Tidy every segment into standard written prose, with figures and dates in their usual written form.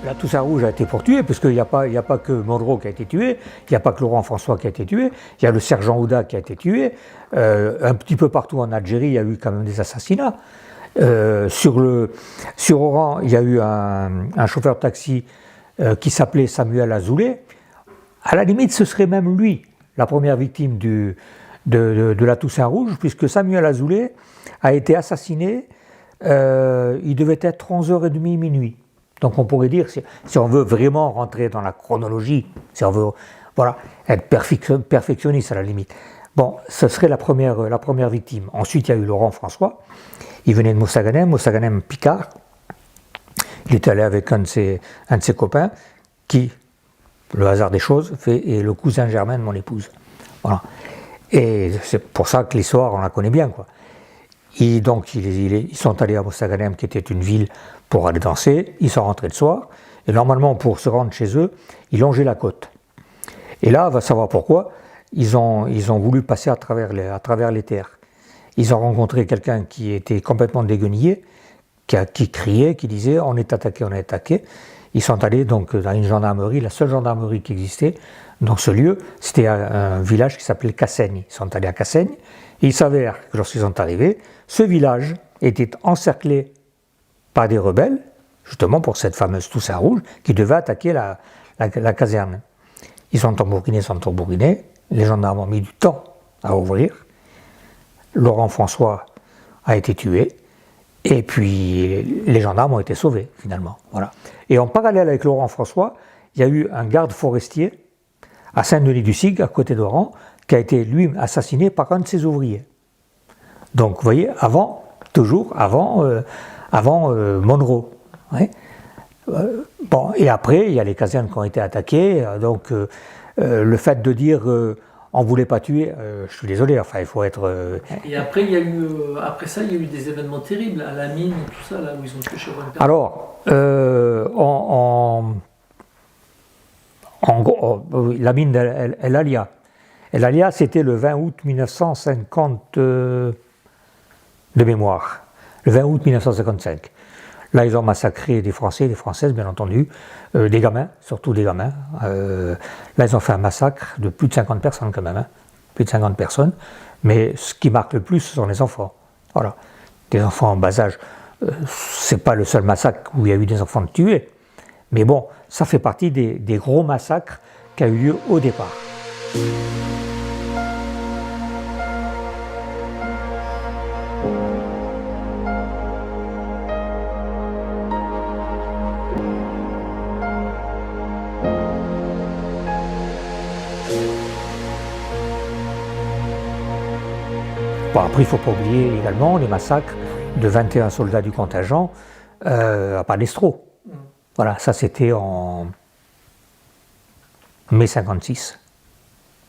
La Toussaint Rouge a été pour tuer, puisqu'il n'y a pas que Monroe qui a été tué, il n'y a pas que Laurent François qui a été tué, il y a le sergent Ouda qui a été tué, un petit peu partout en Algérie, il y a eu quand même des assassinats. Sur Oran, il y a eu un chauffeur de taxi qui s'appelait Samuel Azoulay. À la limite, ce serait même lui, la première victime de la Toussaint Rouge, puisque Samuel Azoulay a été assassiné, il devait être 11h30 minuit. Donc on pourrait dire, si on veut vraiment rentrer dans la chronologie, si on veut être perfectionniste à la limite, bon, ce serait la première victime. Ensuite, il y a eu Laurent François, il venait de Mostaganem Picard, il est allé avec un de ses copains, qui, le hasard des choses, est le cousin germain de mon épouse. Voilà. Et c'est pour ça que l'histoire, on la connaît bien, quoi. Ils sont allés à Mostaganem, qui était une ville, pour aller danser. Ils sont rentrés le soir. Et normalement, pour se rendre chez eux, ils longeaient la côte. Et là, on va savoir pourquoi. Ils ont voulu passer à travers les terres. Ils ont rencontré quelqu'un qui était complètement déguenillé, qui criait, qui disait « on est attaqué, on est attaqué ». Ils sont allés donc dans une gendarmerie, la seule gendarmerie qui existait dans ce lieu. C'était un village qui s'appelait Cassaigne. Ils sont allés à Cassaigne. Et il s'avère que lorsqu'ils sont arrivés, ce village était encerclé par des rebelles, justement pour cette fameuse Toussaint Rouge, qui devait attaquer la caserne. Ils sont tambourginés, les gendarmes ont mis du temps à ouvrir, Laurent François a été tué, et puis les gendarmes ont été sauvés, finalement. Voilà. Et en parallèle avec Laurent François, il y a eu un garde forestier à Saint-Denis-du-Sig, à côté d'Oran, qui a été, lui, assassiné par un de ses ouvriers. Donc, vous voyez, avant Monroe. Ouais. Bon, et après, il y a les casernes qui ont été attaquées, donc le fait de dire on ne voulait pas tuer, je suis désolé, enfin, il faut être... Et après, après ça, il y a eu des événements terribles, à la mine, tout ça, là où ils ont tué Chevron. Alors, en gros, la mine El Alia. El Alia, c'était le 20 août 1950 de mémoire. Le 20 août 1955. Là, ils ont massacré des Français et des Françaises, bien entendu, des gamins, surtout des gamins. Là, ils ont fait un massacre de plus de 50 personnes quand même, hein, plus de 50 personnes. Mais ce qui marque le plus, ce sont les enfants. Voilà, des enfants en bas âge. C'est pas le seul massacre où il y a eu des enfants tués. Mais bon, ça fait partie des gros massacres qui a eu lieu au départ. Bon, après, il ne faut pas oublier également les massacres de 21 soldats du contingent à Palestro. Voilà, ça c'était en mai 56.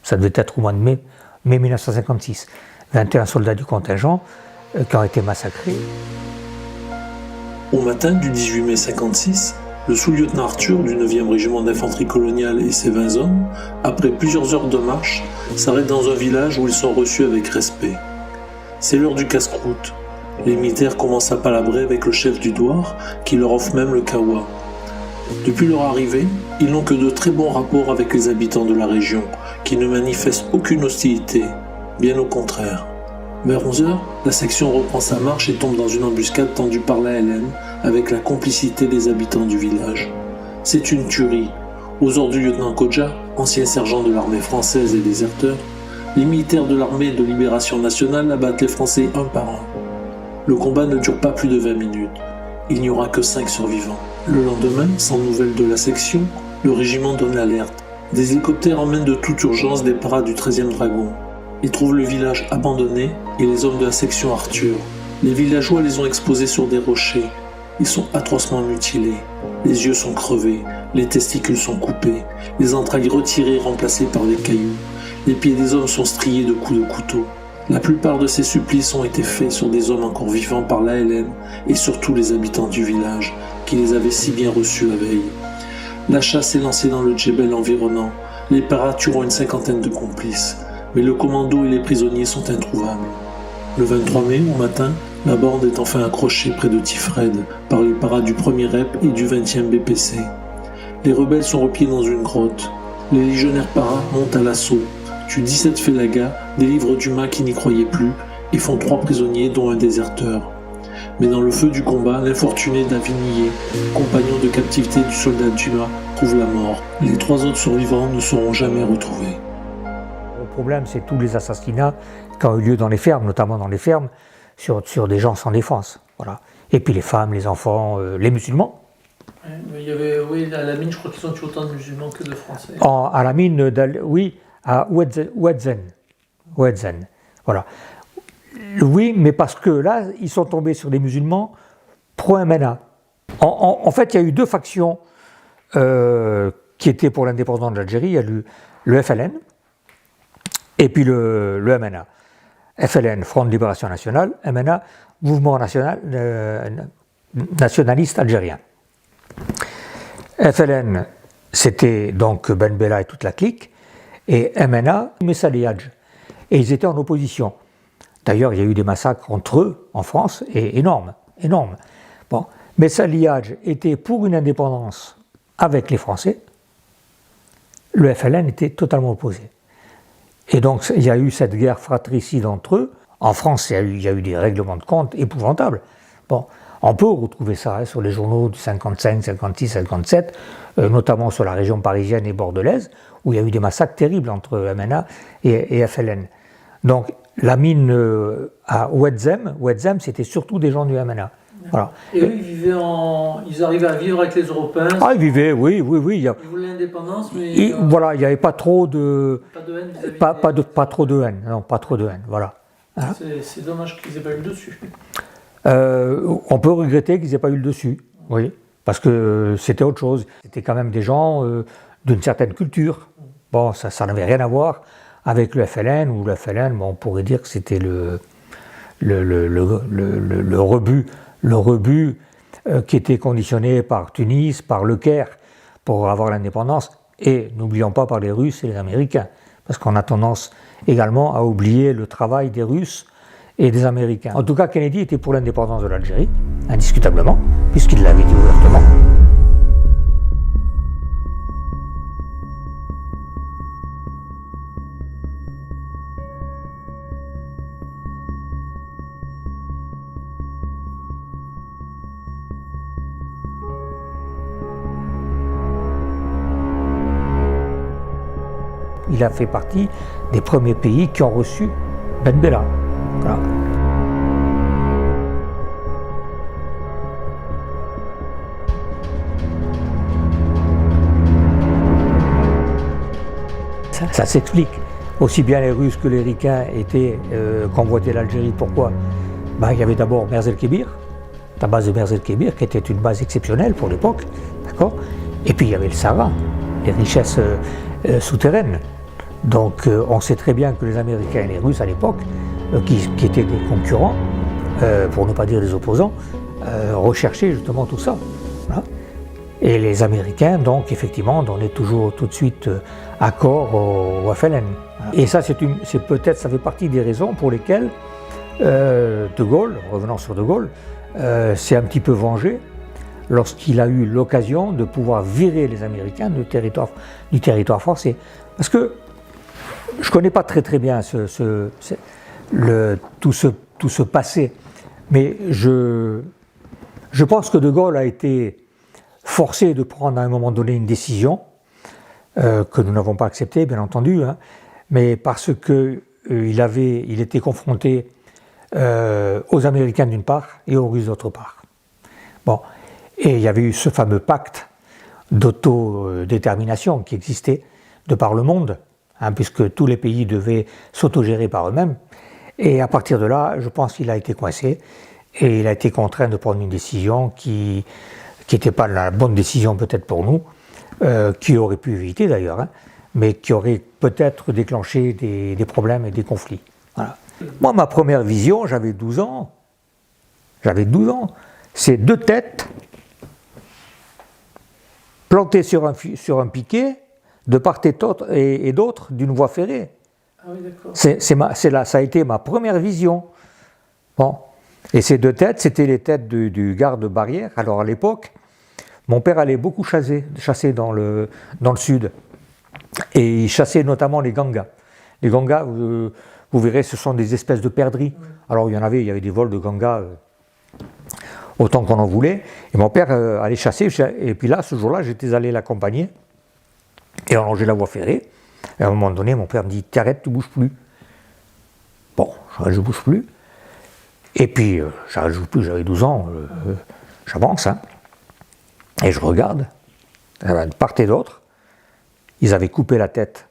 Ça devait être au mois de mai 1956. 21 soldats du contingent qui ont été massacrés. Au matin du 18 mai 56, le sous-lieutenant Arthur du 9e régiment d'infanterie coloniale et ses 20 hommes, après plusieurs heures de marche, s'arrêtent dans un village où ils sont reçus avec respect. C'est l'heure du casse-croûte. Les militaires commencent à palabrer avec le chef du douar, qui leur offre même le kawa. Depuis leur arrivée, ils n'ont que de très bons rapports avec les habitants de la région, qui ne manifestent aucune hostilité, bien au contraire. Vers 11h, la section reprend sa marche et tombe dans une embuscade tendue par la LN, avec la complicité des habitants du village. C'est une tuerie. Aux ordres du lieutenant Kodja, ancien sergent de l'armée française et déserteur, Les militaires de l'armée de libération nationale abattent les Français un par un. Le combat ne dure pas plus de 20 minutes. Il n'y aura que 5 survivants. Le lendemain, sans nouvelles de la section, le régiment donne l'alerte. Des hélicoptères emmènent de toute urgence des paras du 13e Dragon. Ils trouvent le village abandonné et les hommes de la section Arthur. Les villageois les ont exposés sur des rochers. Ils sont atrocement mutilés. Les yeux sont crevés, les testicules sont coupés, les entrailles retirées et remplacées par des cailloux. Les pieds des hommes sont striés de coups de couteau. La plupart de ces supplices ont été faits sur des hommes encore vivants par l'ALN et surtout les habitants du village qui les avaient si bien reçus la veille. La chasse est lancée dans le djebel environnant. Les paras tueront une 50aine de complices, mais le commando et les prisonniers sont introuvables. Le 23 mai, au matin, la bande est enfin accrochée près de Tifred par les paras du 1er REP et du 20e BPC. Les rebelles sont repliés dans une grotte. Les légionnaires paras montent à l'assaut, tuent 17 félagas, délivrent Dumas qui n'y croyait plus et font 3 prisonniers dont un déserteur. Mais dans le feu du combat, l'infortuné Davignier, compagnon de captivité du soldat Dumas, trouve la mort. Les 3 autres survivants ne seront jamais retrouvés. Le problème, c'est tous les assassinats qui ont eu lieu dans les fermes, notamment dans les fermes, sur des gens sans défense. Voilà. Et puis les femmes, les enfants, les musulmans. Mais il y avait, oui, à la mine, je crois qu'ils ont tué autant de musulmans que de Français. À la mine, oui, à Ouedzen. Voilà. Oui, mais parce que là, ils sont tombés sur des musulmans pro-MNA. En fait, il y a eu 2 factions qui étaient pour l'indépendance de l'Algérie. Il y a eu le FLN et puis le MNA. FLN, Front de Libération Nationale, MNA, Mouvement nationaliste algérien. FLN, c'était donc Ben Bella et toute la clique, et MNA, Messa Liadj. Et ils étaient en opposition. D'ailleurs, il y a eu des massacres entre eux, en France, et énormes. Bon. Messa Liadj était pour une indépendance avec les Français. Le FLN était totalement opposé. Et donc, il y a eu cette guerre fratricide entre eux. En France, il y a eu des règlements de compte épouvantables. Bon, on peut retrouver ça sur les journaux de 55, 56, 57, notamment sur la région parisienne et bordelaise, où il y a eu des massacres terribles entre MNA et FLN. Donc, la mine à Ouedzem, c'était surtout des gens du MNA. Voilà. Et eux, ils arrivaient à vivre avec les Européens. Ah, ils vivaient, oui. Ils voulaient l'indépendance, mais... Voilà, il n'y avait pas trop de... Pas de haine vis-à-vis pas trop de haine, non, pas trop de haine, voilà. Hein? C'est dommage qu'ils n'aient pas eu le dessus. On peut regretter qu'ils n'aient pas eu le dessus, oui, parce que c'était autre chose. C'était quand même des gens d'une certaine culture. Bon, ça n'avait rien à voir avec le FLN, ou le FLN, bon, on pourrait dire que c'était le rebut qui était conditionné par Tunis, par Le Caire, pour avoir l'indépendance, et n'oublions pas par les Russes et les Américains, parce qu'on a tendance également à oublier le travail des Russes et des Américains. En tout cas, Kennedy était pour l'indépendance de l'Algérie, indiscutablement, puisqu'il l'avait dit ouvertement. Il a fait partie des premiers pays qui ont reçu Ben Bella. Voilà. Ça s'explique. Aussi bien les Russes que les Ricains convoitaient l'Algérie. Pourquoi? Il y avait d'abord Merz-el-Kébir, la base de Merz-el-Kébir, qui était une base exceptionnelle pour l'époque. D'accord. Et puis il y avait le Sahara, les richesses souterraines. Donc on sait très bien que les Américains et les Russes à l'époque, qui étaient des concurrents, pour ne pas dire des opposants, recherchaient justement tout ça. Voilà. Et les Américains, donc, effectivement, donnaient toujours tout de suite accord au FLN. Et ça, ça fait partie des raisons pour lesquelles De Gaulle, revenant sur De Gaulle, s'est un petit peu vengé lorsqu'il a eu l'occasion de pouvoir virer les Américains du territoire français. Parce que je ne connais pas très bien tout ce passé, mais je pense que De Gaulle a été forcé de prendre à un moment donné une décision que nous n'avons pas acceptée, bien entendu, hein, mais parce que il était confronté aux Américains d'une part et aux Russes d'autre part. Bon. Et il y avait eu ce fameux pacte d'autodétermination qui existait de par le monde, puisque tous les pays devaient s'autogérer par eux-mêmes. Et à partir de là, je pense qu'il a été coincé et il a été contraint de prendre une décision qui n'était pas la bonne décision peut-être pour nous, qui aurait pu éviter d'ailleurs, mais qui aurait peut-être déclenché des problèmes et des conflits. Voilà. Moi, ma première vision, j'avais 12 ans, c'est deux têtes plantées sur un piquet de part et d'autre d'une voie ferrée. Ah oui, d'accord. Ça a été ma première vision. Bon. Et ces deux têtes, c'était les têtes du garde-barrière. Alors à l'époque, mon père allait beaucoup chasser dans le sud. Et il chassait notamment les gangas. Les gangas, vous verrez, ce sont des espèces de perdrix. Alors il y avait des vols de gangas autant qu'on en voulait. Et mon père allait chasser. Et puis là, ce jour-là, j'étais allé l'accompagner. Et on longeait la voie ferrée. Et à un moment donné, mon père me dit « T'arrêtes, tu ne bouges plus ». Bon, je ne bouge plus. Et puis, j'arrête, je ne bouge plus, j'avais 12 ans, j'avance. Et je regarde, de part et d'autre, ils avaient coupé la tête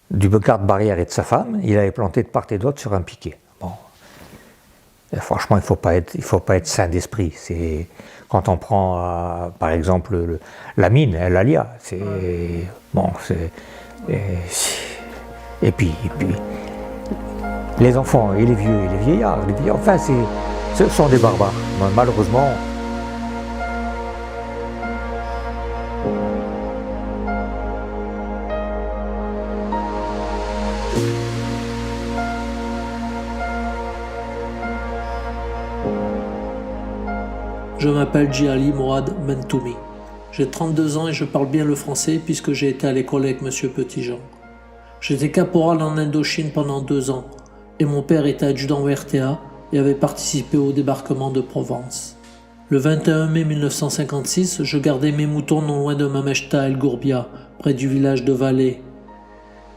du garde-barrière et de sa femme, il avait planté de part et d'autre sur un piquet. Bon. Et franchement, il ne faut pas être sain d'esprit. C'est, quand on prend, par exemple, la mine, l'Alia, c'est... Bon, c'est... Et puis, les enfants et les vieux et les vieillards, enfin, ce sont des barbares, malheureusement. Je m'appelle Djihali Mourad Mentoumi. J'ai 32 ans et je parle bien le français puisque j'ai été à l'école avec Monsieur Petitjean. J'étais caporal en Indochine pendant 2 ans et mon père était adjudant au RTA et avait participé au débarquement de Provence. Le 21 mai 1956, je gardais mes moutons non loin de Mamechta El Gourbia, près du village de Valais.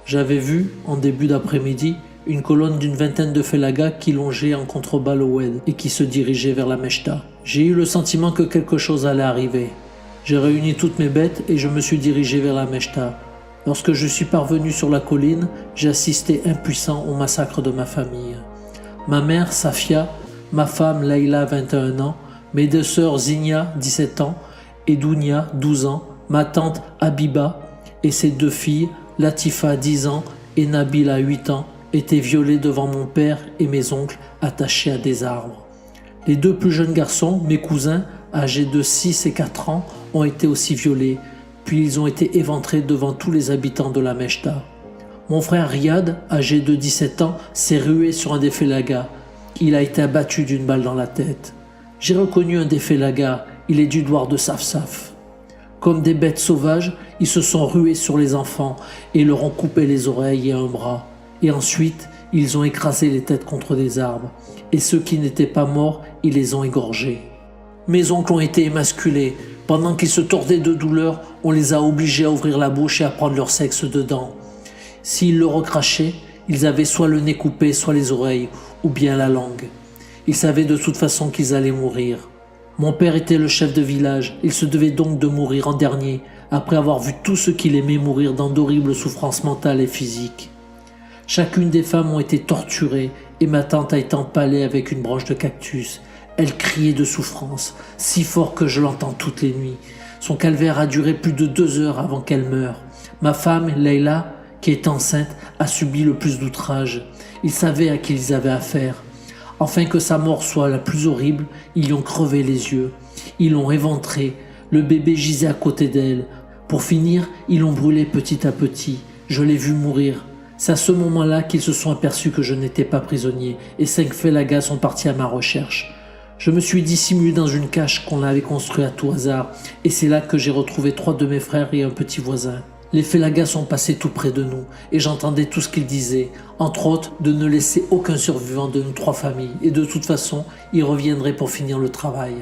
J'avais vu, en début d'après-midi, une colonne d'une vingtaine de félagas qui longeait en contrebas l'Oued et qui se dirigeait vers la Mechta. J'ai eu le sentiment que quelque chose allait arriver. J'ai réuni toutes mes bêtes et je me suis dirigé vers la Mechta. Lorsque je suis parvenu sur la colline, j'ai assisté impuissant au massacre de ma famille. Ma mère, Safia, ma femme, Laïla, 21 ans, mes 2 sœurs, Zinia, 17 ans, et Dounia, 12 ans, ma tante, Habiba, et ses 2 filles, Latifa, 10 ans, et Nabila, 8 ans, étaient violées devant mon père et mes oncles attachés à des arbres. Les 2 plus jeunes garçons, mes cousins, âgés de 6 et 4 ans, ont été aussi violés, puis ils ont été éventrés devant tous les habitants de la Mechta. Mon frère Riyad, âgé de 17 ans, s'est rué sur un des félagas. Il a été abattu d'une balle dans la tête. J'ai reconnu un des félagas, il est du douar de Safsaf. Comme des bêtes sauvages, ils se sont rués sur les enfants et leur ont coupé les oreilles et un bras. Et ensuite, ils ont écrasé les têtes contre des arbres. Et ceux qui n'étaient pas morts, ils les ont égorgés. Mes oncles ont été émasculés. Pendant qu'ils se tordaient de douleur, on les a obligés à ouvrir la bouche et à prendre leur sexe dedans. S'ils le recrachaient, ils avaient soit le nez coupé, soit les oreilles, ou bien la langue. Ils savaient de toute façon qu'ils allaient mourir. Mon père était le chef de village, il se devait donc de mourir en dernier, après avoir vu tous ceux qu'il aimait mourir dans d'horribles souffrances mentales et physiques. Chacune des femmes ont été torturées et ma tante a été empalée avec une branche de cactus. Elle criait de souffrance, si fort que je l'entends toutes les nuits. Son calvaire a duré plus de 2 heures avant qu'elle meure. Ma femme, Leïla, qui est enceinte, a subi le plus d'outrages. Ils savaient à qui ils avaient affaire. Afin que sa mort soit la plus horrible, ils lui ont crevé les yeux. Ils l'ont éventré. Le bébé gisait à côté d'elle. Pour finir, ils l'ont brûlé petit à petit. Je l'ai vu mourir. C'est à ce moment-là qu'ils se sont aperçus que je n'étais pas prisonnier et 5 félagas sont partis à ma recherche. Je me suis dissimulé dans une cache qu'on avait construite à tout hasard et c'est là que j'ai retrouvé 3 de mes frères et un petit voisin. Les félagas sont passés tout près de nous et j'entendais tout ce qu'ils disaient, entre autres de ne laisser aucun survivant de nos 3 familles et de toute façon, ils reviendraient pour finir le travail.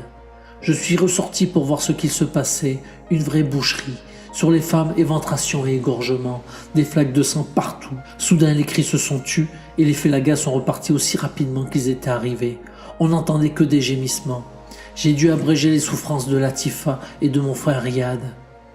Je suis ressorti pour voir ce qu'il se passait, une vraie boucherie. Sur les femmes, éventration et égorgement, des flaques de sang partout. Soudain, les cris se sont tus et les félagas sont repartis aussi rapidement qu'ils étaient arrivés. On n'entendait que des gémissements. J'ai dû abréger les souffrances de Latifa et de mon frère Riyad.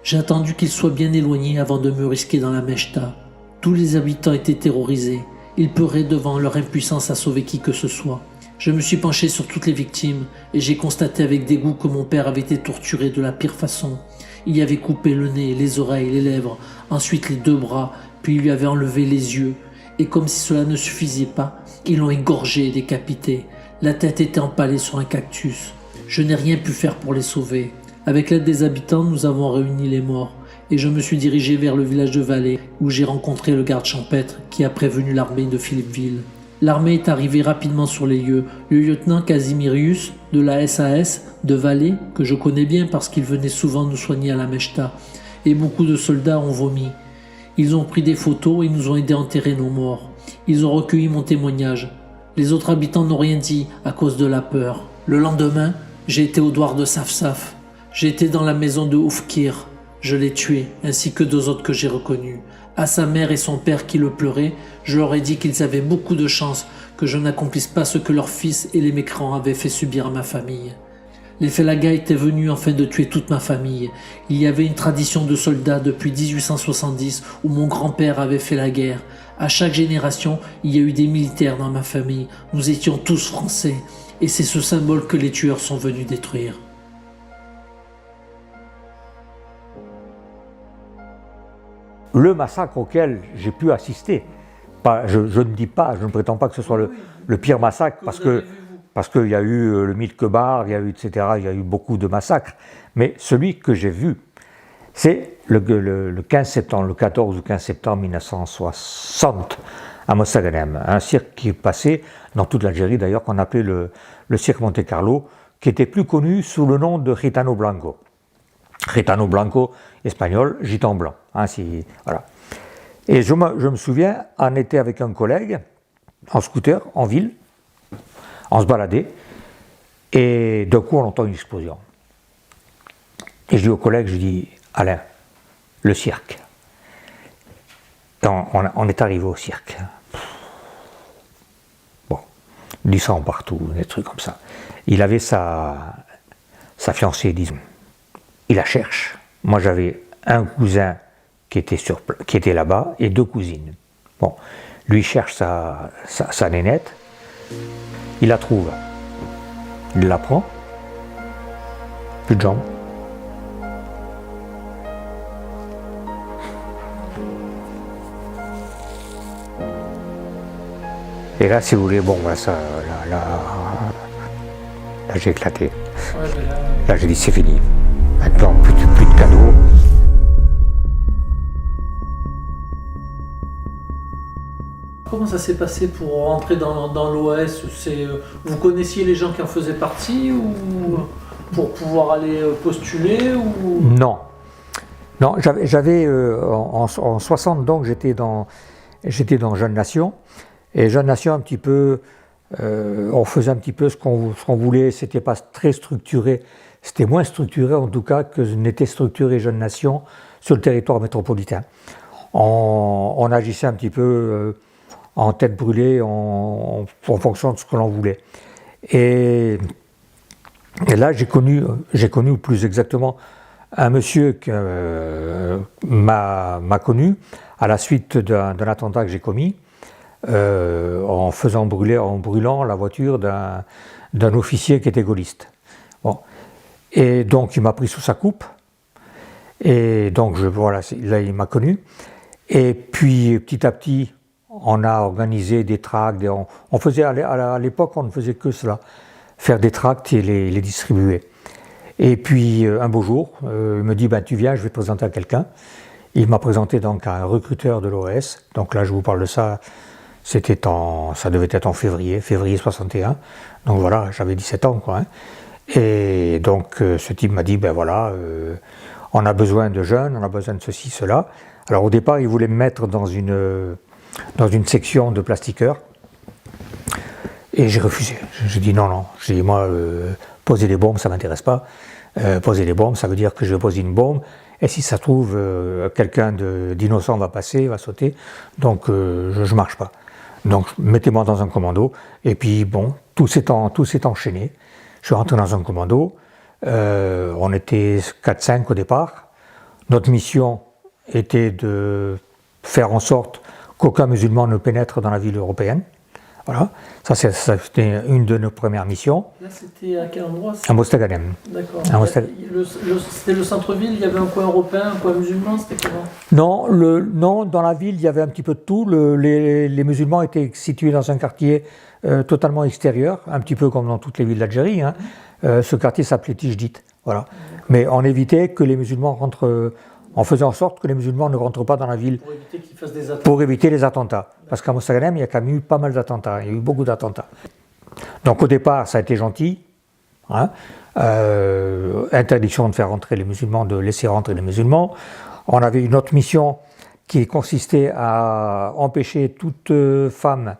J'ai attendu qu'ils soient bien éloignés avant de me risquer dans la Mechta. Tous les habitants étaient terrorisés. Ils pleuraient devant leur impuissance à sauver qui que ce soit. Je me suis penché sur toutes les victimes et j'ai constaté avec dégoût que mon père avait été torturé de la pire façon. Il y avait coupé le nez, les oreilles, les lèvres, ensuite les 2 bras, puis il lui avait enlevé les yeux. Et comme si cela ne suffisait pas, ils l'ont égorgé et décapité. La tête était empalée sur un cactus. Je n'ai rien pu faire pour les sauver. Avec l'aide des habitants, nous avons réuni les morts et je me suis dirigé vers le village de Valais où j'ai rencontré le garde champêtre qui a prévenu l'armée de Philippeville. L'armée est arrivée rapidement sur les lieux. Le lieutenant Casimirius de la SAS de Valais, que je connais bien parce qu'il venait souvent nous soigner à la Mechta, et beaucoup de soldats ont vomi. Ils ont pris des photos et nous ont aidés à enterrer nos morts. Ils ont recueilli mon témoignage. Les autres habitants n'ont rien dit à cause de la peur. Le lendemain, j'ai été au douar de Safsaf. J'ai été dans la maison de Oufkir. Je l'ai tué, ainsi que 2 autres que j'ai reconnus. À sa mère et son père qui le pleuraient, je leur ai dit qu'ils avaient beaucoup de chance que je n'accomplisse pas ce que leur fils et les mécréants avaient fait subir à ma famille. Les félagas étaient venus afin de tuer toute ma famille. Il y avait une tradition de soldats depuis 1870 où mon grand-père avait fait la guerre. À chaque génération, il y a eu des militaires dans ma famille. Nous étions tous français. Et c'est ce symbole que les tueurs sont venus détruire. Le massacre auquel j'ai pu assister, je ne prétends pas que ce soit le pire massacre, parce qu'il y a eu le Milkebar, il y a eu, etc., il y a eu beaucoup de massacres, mais celui que j'ai vu, c'est le 15 septembre, le 14 ou 15 septembre 1960, à Mostaganem, un cirque qui est passé dans toute l'Algérie d'ailleurs, qu'on appelait le cirque Monte Carlo, qui était plus connu sous le nom de Gitano Blanco. Gitano Blanco, espagnol, gitan blanc. Hein, voilà. Et je me souviens, on était avec un collègue, en scooter, en ville, on se baladait, et d'un coup on entend une explosion. Et je dis au collègue, je dis, Alain, le cirque. Et on est arrivé au cirque. Bon, du sang partout, des trucs comme ça. Il avait sa fiancée, disons. Il la cherche. Moi, j'avais un cousin qui était là-bas et 2 cousines. Bon, lui cherche sa nénette. Il la trouve. Il la prend. Plus de jambes. Et là, si vous voulez, bon, là j'ai éclaté. Là, j'ai dit, c'est fini. Maintenant, plus de cadeaux. Comment ça s'est passé pour rentrer dans l'OS? Vous connaissiez les gens qui en faisaient partie ou pour pouvoir aller postuler ou... Non, j'avais en 60 donc j'étais dans Jeunes Nations, et Jeunes Nations un petit peu, on faisait un petit peu ce qu'on voulait, c'était pas très structuré. C'était moins structuré en tout cas que n'était structuré Jeunes Nations sur le territoire métropolitain. On agissait un petit peu en tête brûlée en fonction de ce que l'on voulait. Et là j'ai connu plus exactement un monsieur qui m'a connu à la suite d'un attentat que j'ai commis en brûlant la voiture d'un officier qui était gaulliste. Bon. Et donc il m'a pris sous sa coupe, et donc voilà, là il m'a connu. Et puis petit à petit, on a organisé des tracts, on faisait à l'époque on ne faisait que cela, faire des tracts et les distribuer. Et puis un beau jour, il me dit ben, tu viens, je vais te présenter à quelqu'un. Il m'a présenté donc à un recruteur de l'OS. Donc là je vous parle de ça, ça devait être en février 61. Donc voilà, j'avais 17 ans quoi. Hein. Et donc ce type m'a dit ben voilà, on a besoin de jeunes, on a besoin de ceci, cela. Alors au départ il voulait me mettre dans une section de plastiqueurs. Et j'ai refusé. J'ai dit non. J'ai dit moi, poser des bombes, ça ne m'intéresse pas. Poser des bombes, ça veut dire que je vais poser une bombe et si ça se trouve, quelqu'un d'innocent va passer, va sauter, donc je ne marche pas. Donc mettez-moi dans un commando, et puis bon, tout s'est enchaîné. Je suis rentré dans un commando, on était 4-5 au départ. Notre mission était de faire en sorte qu'aucun musulman ne pénètre dans la ville européenne. Voilà, ça c'était une de nos premières missions. Là, c'était à quel endroit? À Mostaganem. D'accord. C'était le centre-ville, il y avait un coin européen, un coin musulman, c'était comment? Non, dans la ville, il y avait un petit peu de tout. Les musulmans étaient situés dans un quartier totalement extérieur, un petit peu comme dans toutes les villes d'Algérie. Hein. Ce quartier s'appelait Tijdit. Voilà. Mais on évitait que les musulmans rentrent. On faisait en sorte que les musulmans ne rentrent pas dans la ville. Pour éviter qu'ils fassent des attentats. Pour éviter les attentats. Parce qu'à Mostaganem, il y a quand même eu pas mal d'attentats. Il y a eu beaucoup d'attentats. Donc au départ, ça a été gentil. Hein. Interdiction de faire rentrer les musulmans, de laisser rentrer les musulmans. On avait une autre mission qui consistait à empêcher toute femme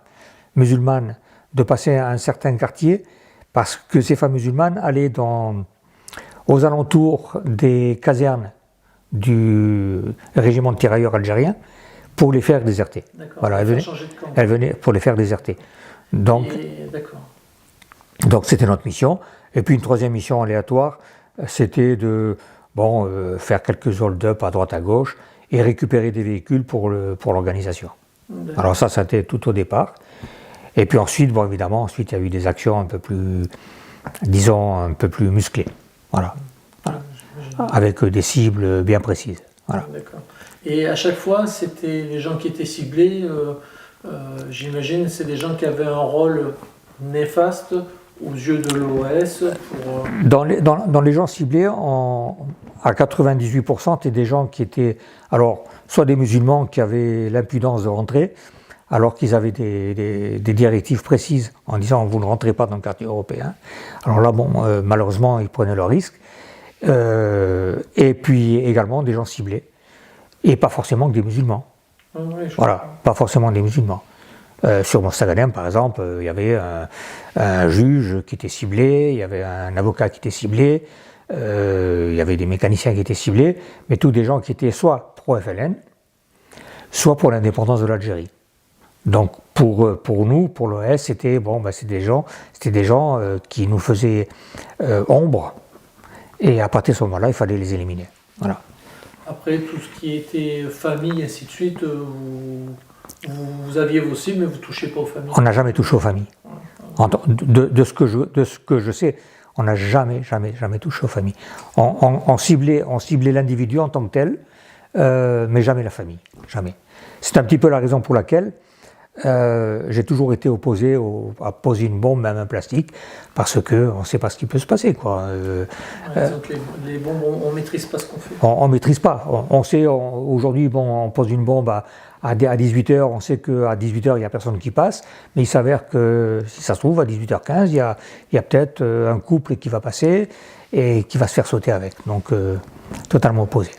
musulmane de passer à un certain quartier parce que ces femmes musulmanes allaient aux alentours des casernes du régiment de tirailleurs algérien pour les faire déserter. Voilà, elles venaient pour les faire déserter. Donc c'était notre mission. Et puis une troisième mission aléatoire, c'était de faire quelques hold-up à droite à gauche et récupérer des véhicules pour l'organisation. Alors ça c'était tout au départ. Et puis ensuite, évidemment, il y a eu des actions un peu plus, disons, un peu plus musclées. Voilà. Avec des cibles bien précises. Voilà. D'accord. Et à chaque fois, c'était les gens qui étaient ciblés, j'imagine, c'est des gens qui avaient un rôle néfaste aux yeux de l'OAS Dans les gens ciblés, à 98%, c'était des gens qui étaient, alors, soit des musulmans qui avaient l'impudence de rentrer, alors qu'ils avaient des directives précises en disant vous ne rentrez pas dans le quartier européen. Alors là, malheureusement, ils prenaient le risque. Et puis également des gens ciblés, et pas forcément que des musulmans. Voilà, pas forcément des musulmans. Sur Mostaganem, par exemple, il y avait un juge qui était ciblé, il y avait un avocat qui était ciblé, il y avait des mécaniciens qui étaient ciblés, mais tous des gens qui étaient soit pro-FLN, soit pour l'indépendance de l'Algérie. Donc pour nous, pour l'OS, c'était des gens qui nous faisaient ombre. Et à partir de ce moment-là, il fallait les éliminer. Voilà. Après, tout ce qui était famille, ainsi de suite, vous aviez vos cibles, mais vous ne touchez pas aux familles. On n'a jamais touché aux familles. De ce que je sais, on n'a jamais touché aux familles. On ciblait l'individu en tant que tel, mais jamais la famille. Jamais. C'est un petit peu la raison pour laquelle j'ai toujours été opposé à poser une bombe, même un plastique, parce qu'on ne sait pas ce qui peut se passer. Donc les bombes, on ne maîtrise pas ce qu'on fait. On ne maîtrise pas. On sait, aujourd'hui, on pose une bombe à 18h, on sait qu'à 18h, il n'y a personne qui passe, mais il s'avère que, si ça se trouve, à 18h15, il y a peut-être un couple qui va passer et qui va se faire sauter avec. Donc, totalement opposé.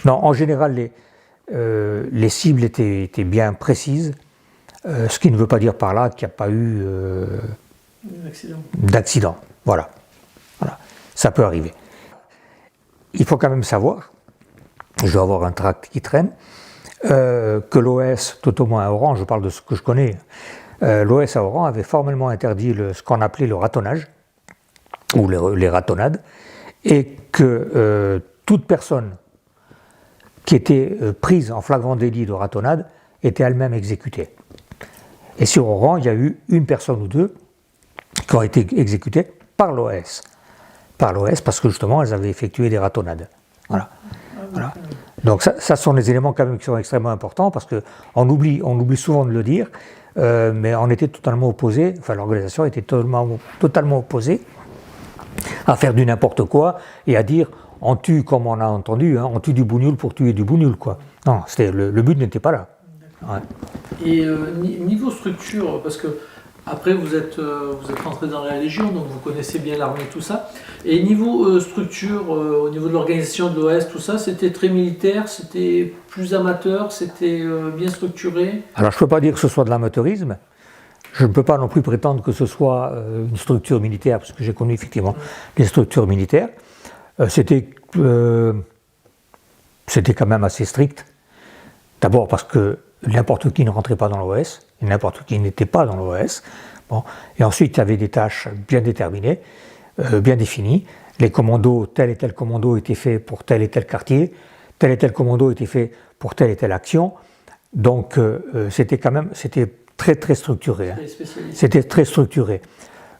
Non, en général, les cibles étaient bien précises. Ce qui ne veut pas dire par là qu'il n'y a pas eu d'accident. Voilà. Ça peut arriver. Il faut quand même savoir, je vais avoir un tract qui traîne, que l'OS, tout au moins à Oran, je parle de ce que je connais, l'OS à Oran avait formellement interdit ce qu'on appelait le ratonnage, ou les ratonnades, et que toute personne qui était prise en flagrant délit de ratonnade était elle-même exécutée. Et sur Oran, il y a eu une personne ou deux qui ont été exécutées par l'OS. Par l'OS parce que justement, elles avaient effectué des ratonnades. Voilà. Donc ça sont des éléments quand même qui sont extrêmement importants parce qu'on oublie souvent de le dire, mais on était totalement opposés, enfin l'organisation était totalement opposée à faire du n'importe quoi et à dire on tue, comme on a entendu, on tue du bougnoul pour tuer du bougnoul, quoi. Non, le but n'était pas là. Ouais. Et niveau structure, parce que après vous êtes rentré dans la Légion, donc vous connaissez bien l'armée, tout ça. Et niveau structure, au niveau de l'organisation de l'OS, tout ça, c'était très militaire, c'était plus amateur, c'était bien structuré. Alors je ne peux pas dire que ce soit de l'amateurisme. Je ne peux pas non plus prétendre que ce soit une structure militaire, parce que j'ai connu effectivement des structures militaires. C'était c'était quand même assez strict. D'abord parce que n'importe qui ne rentrait pas dans l'OS, et n'importe qui n'était pas dans l'OS. Bon. Et ensuite, il y avait des tâches bien déterminées, bien définies. Les commandos, tel et tel commando était fait pour tel et tel quartier, tel et tel commando était fait pour telle et telle action. Donc, c'était très très structuré. Hein. C'était très structuré.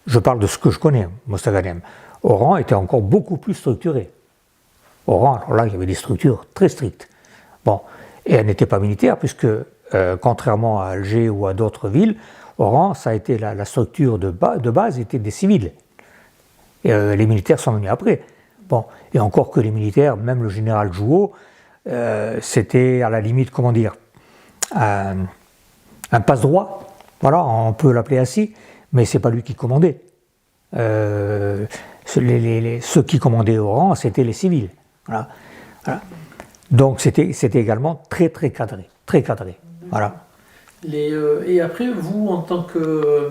Je parle de ce que je connais, Mostaganem. Oran était encore beaucoup plus structuré. Oran, alors là, il y avait des structures très strictes. Bon. Et elle n'était pas militaire, puisque, contrairement à Alger ou à d'autres villes, Oran, ça a été la structure de base était des civils. Et, les militaires sont venus après. Bon. Et encore que les militaires, même le général Jouot, c'était à la limite, comment dire, un passe-droit. Voilà, on peut l'appeler ainsi, mais c'est pas lui qui commandait. Ceux qui commandaient Oran, c'était les civils. Voilà. Voilà. Donc c'était également très très cadré, très cadré. Voilà. Et après, vous, en tant que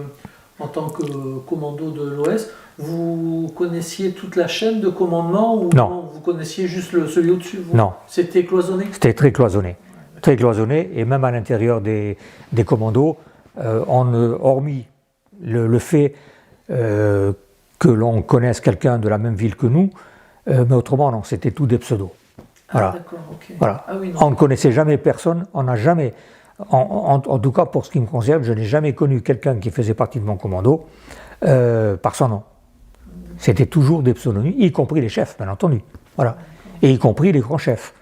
commando de l'OS, vous connaissiez toute la chaîne de commandement ou non, vous connaissiez juste celui au-dessus vous? Non. C'était cloisonné? C'était très cloisonné. Très cloisonné, et même à l'intérieur des commandos, hormis le fait que l'on connaisse quelqu'un de la même ville que nous, mais autrement non, c'était tout des pseudos. Voilà. Ah, d'accord, ok. Voilà. Ah, oui, on ne connaissait jamais personne, on n'a jamais, en tout cas pour ce qui me concerne, je n'ai jamais connu quelqu'un qui faisait partie de mon commando par son nom. C'était toujours des pseudonymes, y compris les chefs, bien entendu. Voilà. Et y compris les grands chefs.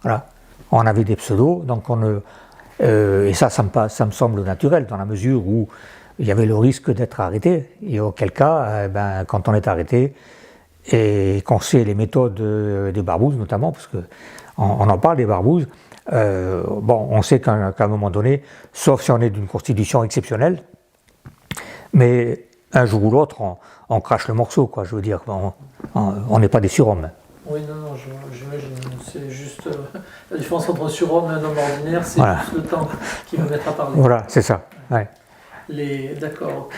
Voilà. On avait des pseudos, donc et ça me semble naturel, dans la mesure où il y avait le risque d'être arrêté, et auquel cas, quand on est arrêté, et qu'on sait les méthodes des barbouzes notamment, parce qu'on en parle des barbouzes, on sait qu'à un moment donné, sauf si on est d'une constitution exceptionnelle, mais un jour ou l'autre, on crache le morceau, quoi, je veux dire, on n'est pas des surhommes. Oui, non, j'imagine. C'est juste la différence entre un surhomme et un homme ordinaire, c'est juste le temps qui va mettre à parler. Voilà, c'est ça. Ouais. D'accord. Okay.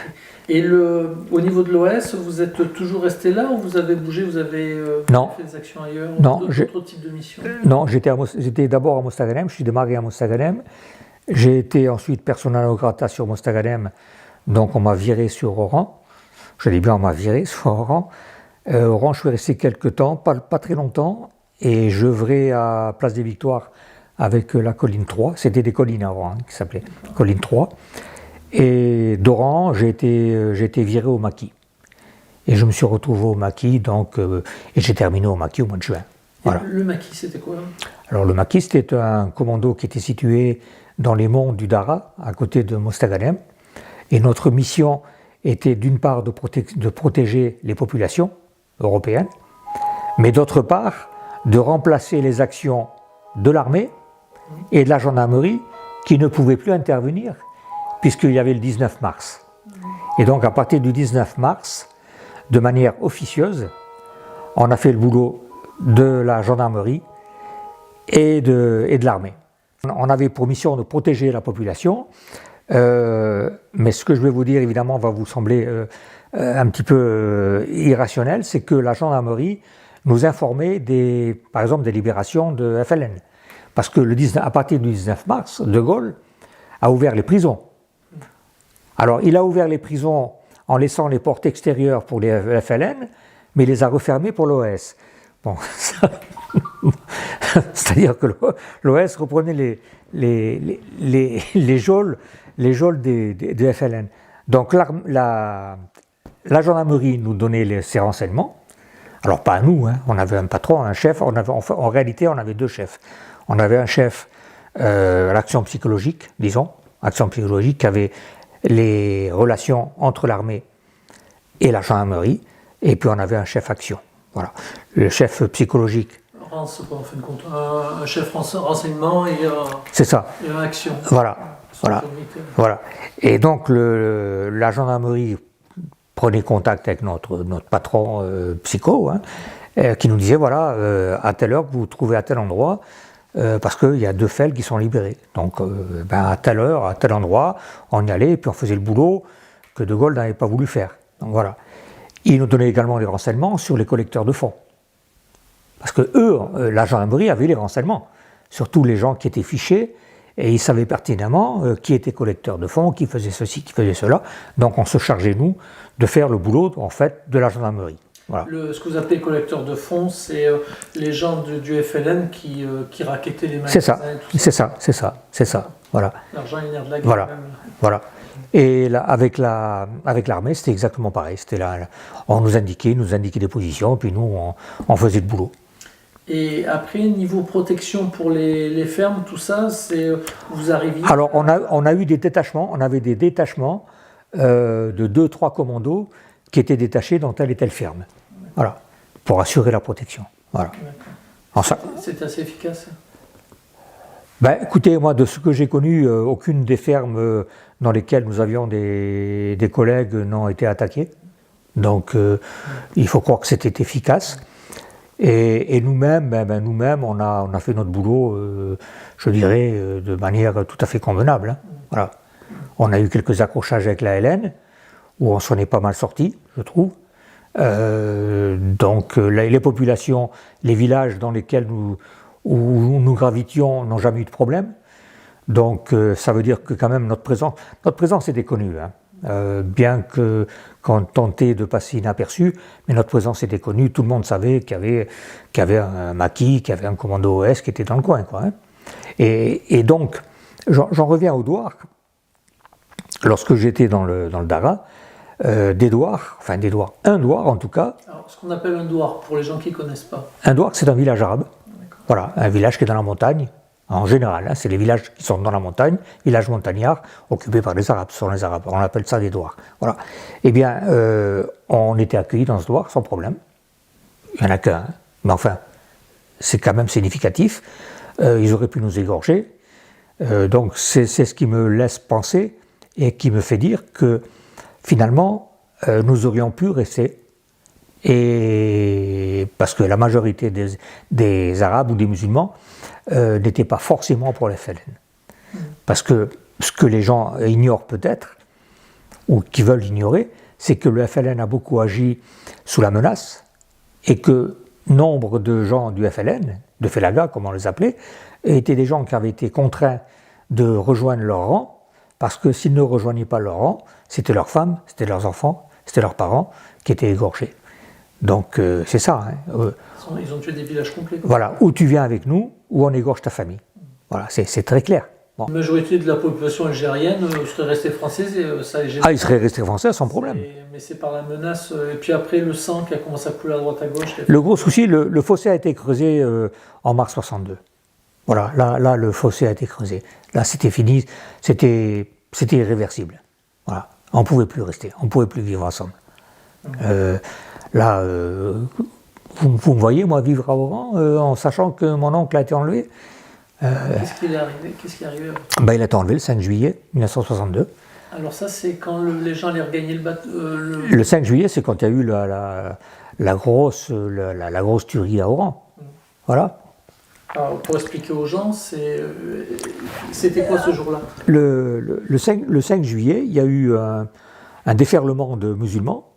Et au niveau de l'OS, vous êtes toujours resté là ou vous avez bougé, vous avez fait des actions ailleurs, d'autres types de missions? Non, j'étais d'abord à Mostaganem, je suis démarré à Mostaganem. J'ai été ensuite persona non grata sur Mostaganem, donc on m'a viré sur Oran. Je dis bien, on m'a viré sur Oran. Oran, je suis resté quelques temps, pas très longtemps, et je j'œuvrais à Place des Victoires avec la colline 3. C'était des collines à Oran qui s'appelaient colline 3. Et d'Oran, j'ai été viré au maquis. Et je me suis retrouvé au maquis, donc, et j'ai terminé au maquis au mois de juin. Voilà. Le maquis, c'était quoi? Alors le maquis, c'était un commando qui était situé dans les monts du Dara, à côté de Mostaganem. Et notre mission était d'une part de protéger les populations européennes, mais d'autre part de remplacer les actions de l'armée et de la gendarmerie qui ne pouvaient plus intervenir puisqu'il y avait le 19 mars. Et donc à partir du 19 mars, de manière officieuse, on a fait le boulot de la gendarmerie et de l'armée. On avait pour mission de protéger la population, mais ce que je vais vous dire évidemment va vous sembler un petit peu irrationnel, c'est que la gendarmerie nous informait par exemple des libérations de FLN. Parce que à partir du 19 mars, De Gaulle a ouvert les prisons. Alors il a ouvert les prisons en laissant les portes extérieures pour les FLN, mais il les a refermées pour l'OS. Bon, c'est-à-dire que l'OS reprenait les geôles des FLN. Donc la gendarmerie nous donnait ses renseignements. Alors pas à nous, hein. On avait un patron, un chef. En réalité, on avait deux chefs. On avait un chef l'action psychologique, disons, action psychologique qui avait les relations entre l'armée et la gendarmerie, et puis on avait un chef action. Voilà. Le chef psychologique. En fin de compte, un chef renseignement et c'est ça. Et une action. Voilà. Voilà. Et donc la gendarmerie prenait contact avec notre patron psycho, hein, qui nous disait voilà, à telle heure vous vous trouvez à tel endroit, parce qu'il y a 2 FEL qui sont libérés. Donc à telle heure, à tel endroit, on y allait et puis on faisait le boulot que De Gaulle n'avait pas voulu faire. Donc voilà. Il nous donnait également des renseignements sur les collecteurs de fonds. Parce que eux, la gendarmerie avait les renseignements sur tous les gens qui étaient fichés, et ils savaient pertinemment qui était collecteur de fonds, qui faisait ceci, qui faisait cela. Donc on se chargeait, nous, de faire le boulot, en fait, de la gendarmerie. Voilà. Ce que vous appelez collecteur de fonds, c'est les gens du FLN qui rackettaient les magasins. C'est ça. Voilà. L'argent, il vient de la guerre. Voilà. Même. Voilà. Et là, avec l'armée, c'était exactement pareil. C'était là, on nous indiquait des positions, puis nous, on faisait le boulot. Et après, niveau protection pour les fermes, tout ça, vous arriviez. Alors, on a eu des détachements. On avait des détachements de 2-3 commandos qui étaient détachés dans telle et telle ferme. Voilà, pour assurer la protection. Voilà. C'est assez efficace. Ben, écoutez, moi, de ce que j'ai connu, aucune des fermes dans lesquelles nous avions des collègues n'ont été attaquées. Donc, il faut croire que c'était efficace. Et nous-mêmes, on a fait notre boulot, je dirais, de manière tout à fait convenable. Hein. Voilà. On a eu quelques accrochages avec la LN, où on s'en est pas mal sorti, je trouve. Donc les populations, les villages dans lesquels où nous gravitions n'ont jamais eu de problème. Donc ça veut dire que quand même notre présence était connue. Hein. Bien qu'on tentait de passer inaperçu, mais notre présence était connue. Tout le monde savait qu'il y avait un maquis, qu'il y avait un commando OS qui était dans le coin. Quoi, hein. Et donc, j'en reviens aux douars. Lorsque j'étais dans le Dara, un douar en tout cas. Alors, ce qu'on appelle un douar, pour les gens qui ne connaissent pas. Un douar, c'est un village arabe. Voilà, un village qui est dans la montagne, en général. Hein, c'est les villages qui sont dans la montagne, villages montagnards, occupés par les Arabes. Ce sont les Arabes, on appelle ça des douars. Voilà. Eh bien, on était accueillis dans ce douar sans problème. Il n'y en a qu'un, hein. Mais enfin, c'est quand même significatif. Ils auraient pu nous égorger. Donc, c'est ce qui me laisse penser et qui me fait dire que finalement, nous aurions pu rester, et parce que la majorité des Arabes ou des musulmans n'étaient pas forcément pour le FLN. Parce que ce que les gens ignorent peut-être, ou qui veulent ignorer, c'est que le FLN a beaucoup agi sous la menace, et que nombre de gens du FLN, de Felaga comme on les appelait, étaient des gens qui avaient été contraints de rejoindre leur rang, parce que s'ils ne rejoignaient pas leur rang, c'était leurs femmes, c'était leurs enfants, c'était leurs parents qui étaient égorgés. Donc c'est ça. Hein. Ils ont tué des villages complets. Voilà, ou tu viens avec nous, ou on égorge ta famille. Voilà, c'est très clair. Bon. La majorité de la population algérienne serait restée française et ça les gêne. Ah, ils seraient restés français sans problème. Mais c'est par la menace. Et puis après, le sang qui a commencé à couler à droite à gauche. Le gros souci, le fossé a été creusé en mars 62. Voilà, là, le fossé a été creusé. Là, c'était fini, c'était irréversible. Voilà, on ne pouvait plus rester, on ne pouvait plus vivre ensemble. Là, vous me voyez, moi, vivre à Oran, en sachant que mon oncle a été enlevé. Qu'est-ce qui est arrivé Ben, il a été enlevé le 5 juillet 1962. Alors ça, c'est quand les gens allaient regagner le bateau. Le 5 juillet, c'est quand il y a eu la grosse tuerie à Oran. Voilà. Alors, pour expliquer aux gens, c'était quoi ce jour-là? Le 5 juillet, il y a eu un déferlement de musulmans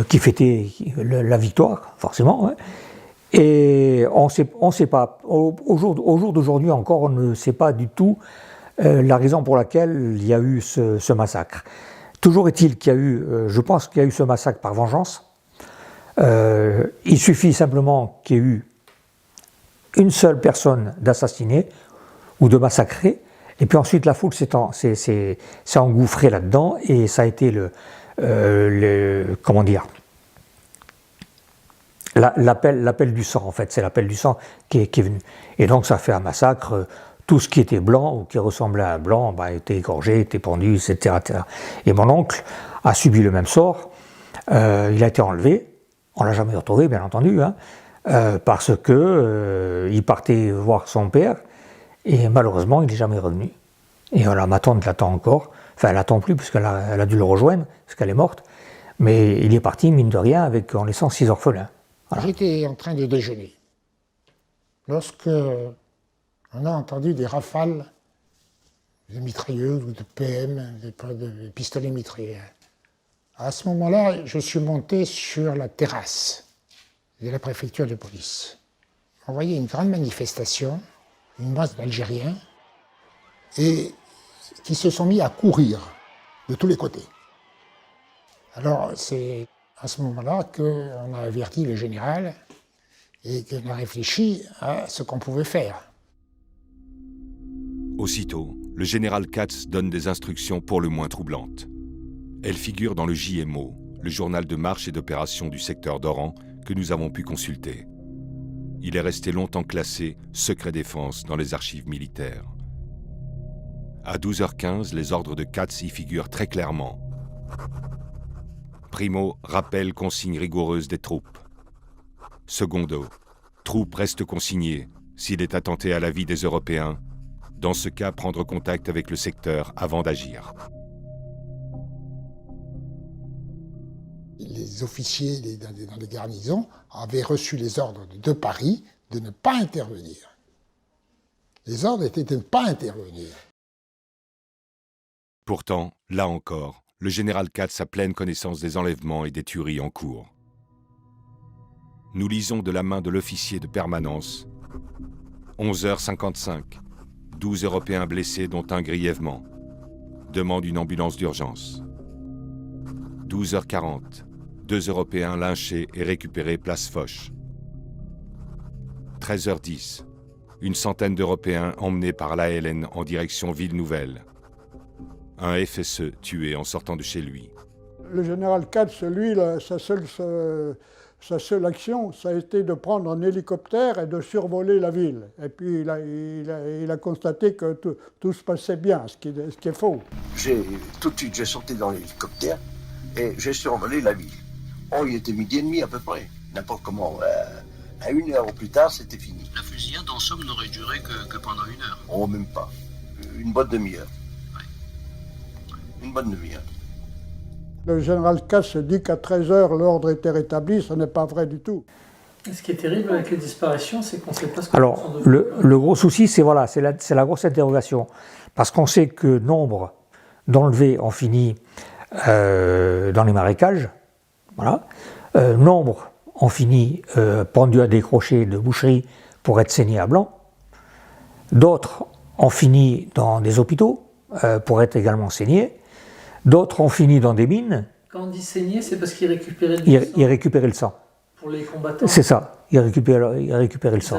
qui fêtaient la victoire, forcément. Hein. Et on sait pas, au jour d'aujourd'hui encore, on ne sait pas du tout la raison pour laquelle il y a eu ce massacre. Toujours est-il qu'il y a eu, je pense qu'il y a eu ce massacre par vengeance. Il suffit simplement qu'il y ait eu une seule personne d'assassinée ou de massacrée, et puis ensuite la foule s'est engouffrée là-dedans, et ça a été comment dire, l'appel du sang, en fait, c'est l'appel du sang qui est venu. Et donc ça fait un massacre, tout ce qui était blanc ou qui ressemblait à un blanc a été égorgé, était pendu, etc., etc. Et mon oncle a subi le même sort, il a été enlevé, on ne l'a jamais retrouvé, bien entendu, hein, parce que il partait voir son père, et malheureusement il n'est jamais revenu. Et voilà, ma tante l'attend encore, enfin elle l'attend plus puisqu'elle a dû le rejoindre, parce qu'elle est morte, mais il est parti, mine de rien, en laissant 6 orphelins. Voilà. J'étais en train de déjeuner, lorsque on a entendu des rafales de mitrailleuses ou de PM, de pistolets mitrailleurs. À ce moment-là, je suis monté sur la terrasse de la préfecture de police. envoyé une grande manifestation, une masse d'Algériens, et qui se sont mis à courir de tous les côtés. Alors c'est à ce moment-là qu'on a averti le général et qu'on a réfléchi à ce qu'on pouvait faire. Aussitôt, le général Katz donne des instructions pour le moins troublantes. Elles figurent dans le JMO, le journal de marche et d'opération du secteur d'Oran que nous avons pu consulter. Il est resté longtemps classé « secret défense » dans les archives militaires. À 12h15, les ordres de Katz y figurent très clairement. Primo, rappel consigne rigoureuse des troupes. Secondo, troupes restent consignées. S'il est attenté à la vie des Européens, dans ce cas, prendre contact avec le secteur avant d'agir. Les officiers dans les garnisons avaient reçu les ordres de Paris de ne pas intervenir. Les ordres étaient de ne pas intervenir. Pourtant, là encore, le général Katz a pleine connaissance des enlèvements et des tueries en cours. Nous lisons de la main de l'officier de permanence. 11h55, 12 Européens blessés dont un grièvement. Demande une ambulance d'urgence. 12h40, 2 Européens lynchés et récupérés place Foch. 13h10, une centaine d'Européens emmenés par l'ALN en direction Ville Nouvelle. Un FSE tué en sortant de chez lui. Le général Katz, lui, sa seule action, ça a été de prendre un hélicoptère et de survoler la ville. Et puis il a constaté que tout se passait bien, ce qui est faux. Tout de suite, j'ai sauté dans l'hélicoptère et j'ai survolé la ville. Oh, il était 12h30 à peu près. N'importe comment. À 1 heure ou plus tard, c'était fini. La fusillade, en somme, n'aurait duré que pendant 1 heure. Oh, même pas. Une bonne demi-heure. Une bonne demi-heure. Le général Katz dit qu'à 13h, l'ordre était rétabli, ce n'est pas vrai du tout. Et ce qui est terrible avec les disparitions, c'est qu'on ne sait pas ce que Alors, le gros souci, c'est la grosse interrogation. Parce qu'on sait que nombre d'enlevés ont fini dans les marécages. Voilà. Nombre ont fini pendus à des crochets de boucherie pour être saignés à blanc. D'autres ont fini dans des hôpitaux pour être également saignés. D'autres ont fini dans des mines. Quand on dit saigner, c'est parce qu'ils récupéraient le sang. Ils récupéraient le sang. Pour les combattants. C'est ça, ils récupéraient le sang.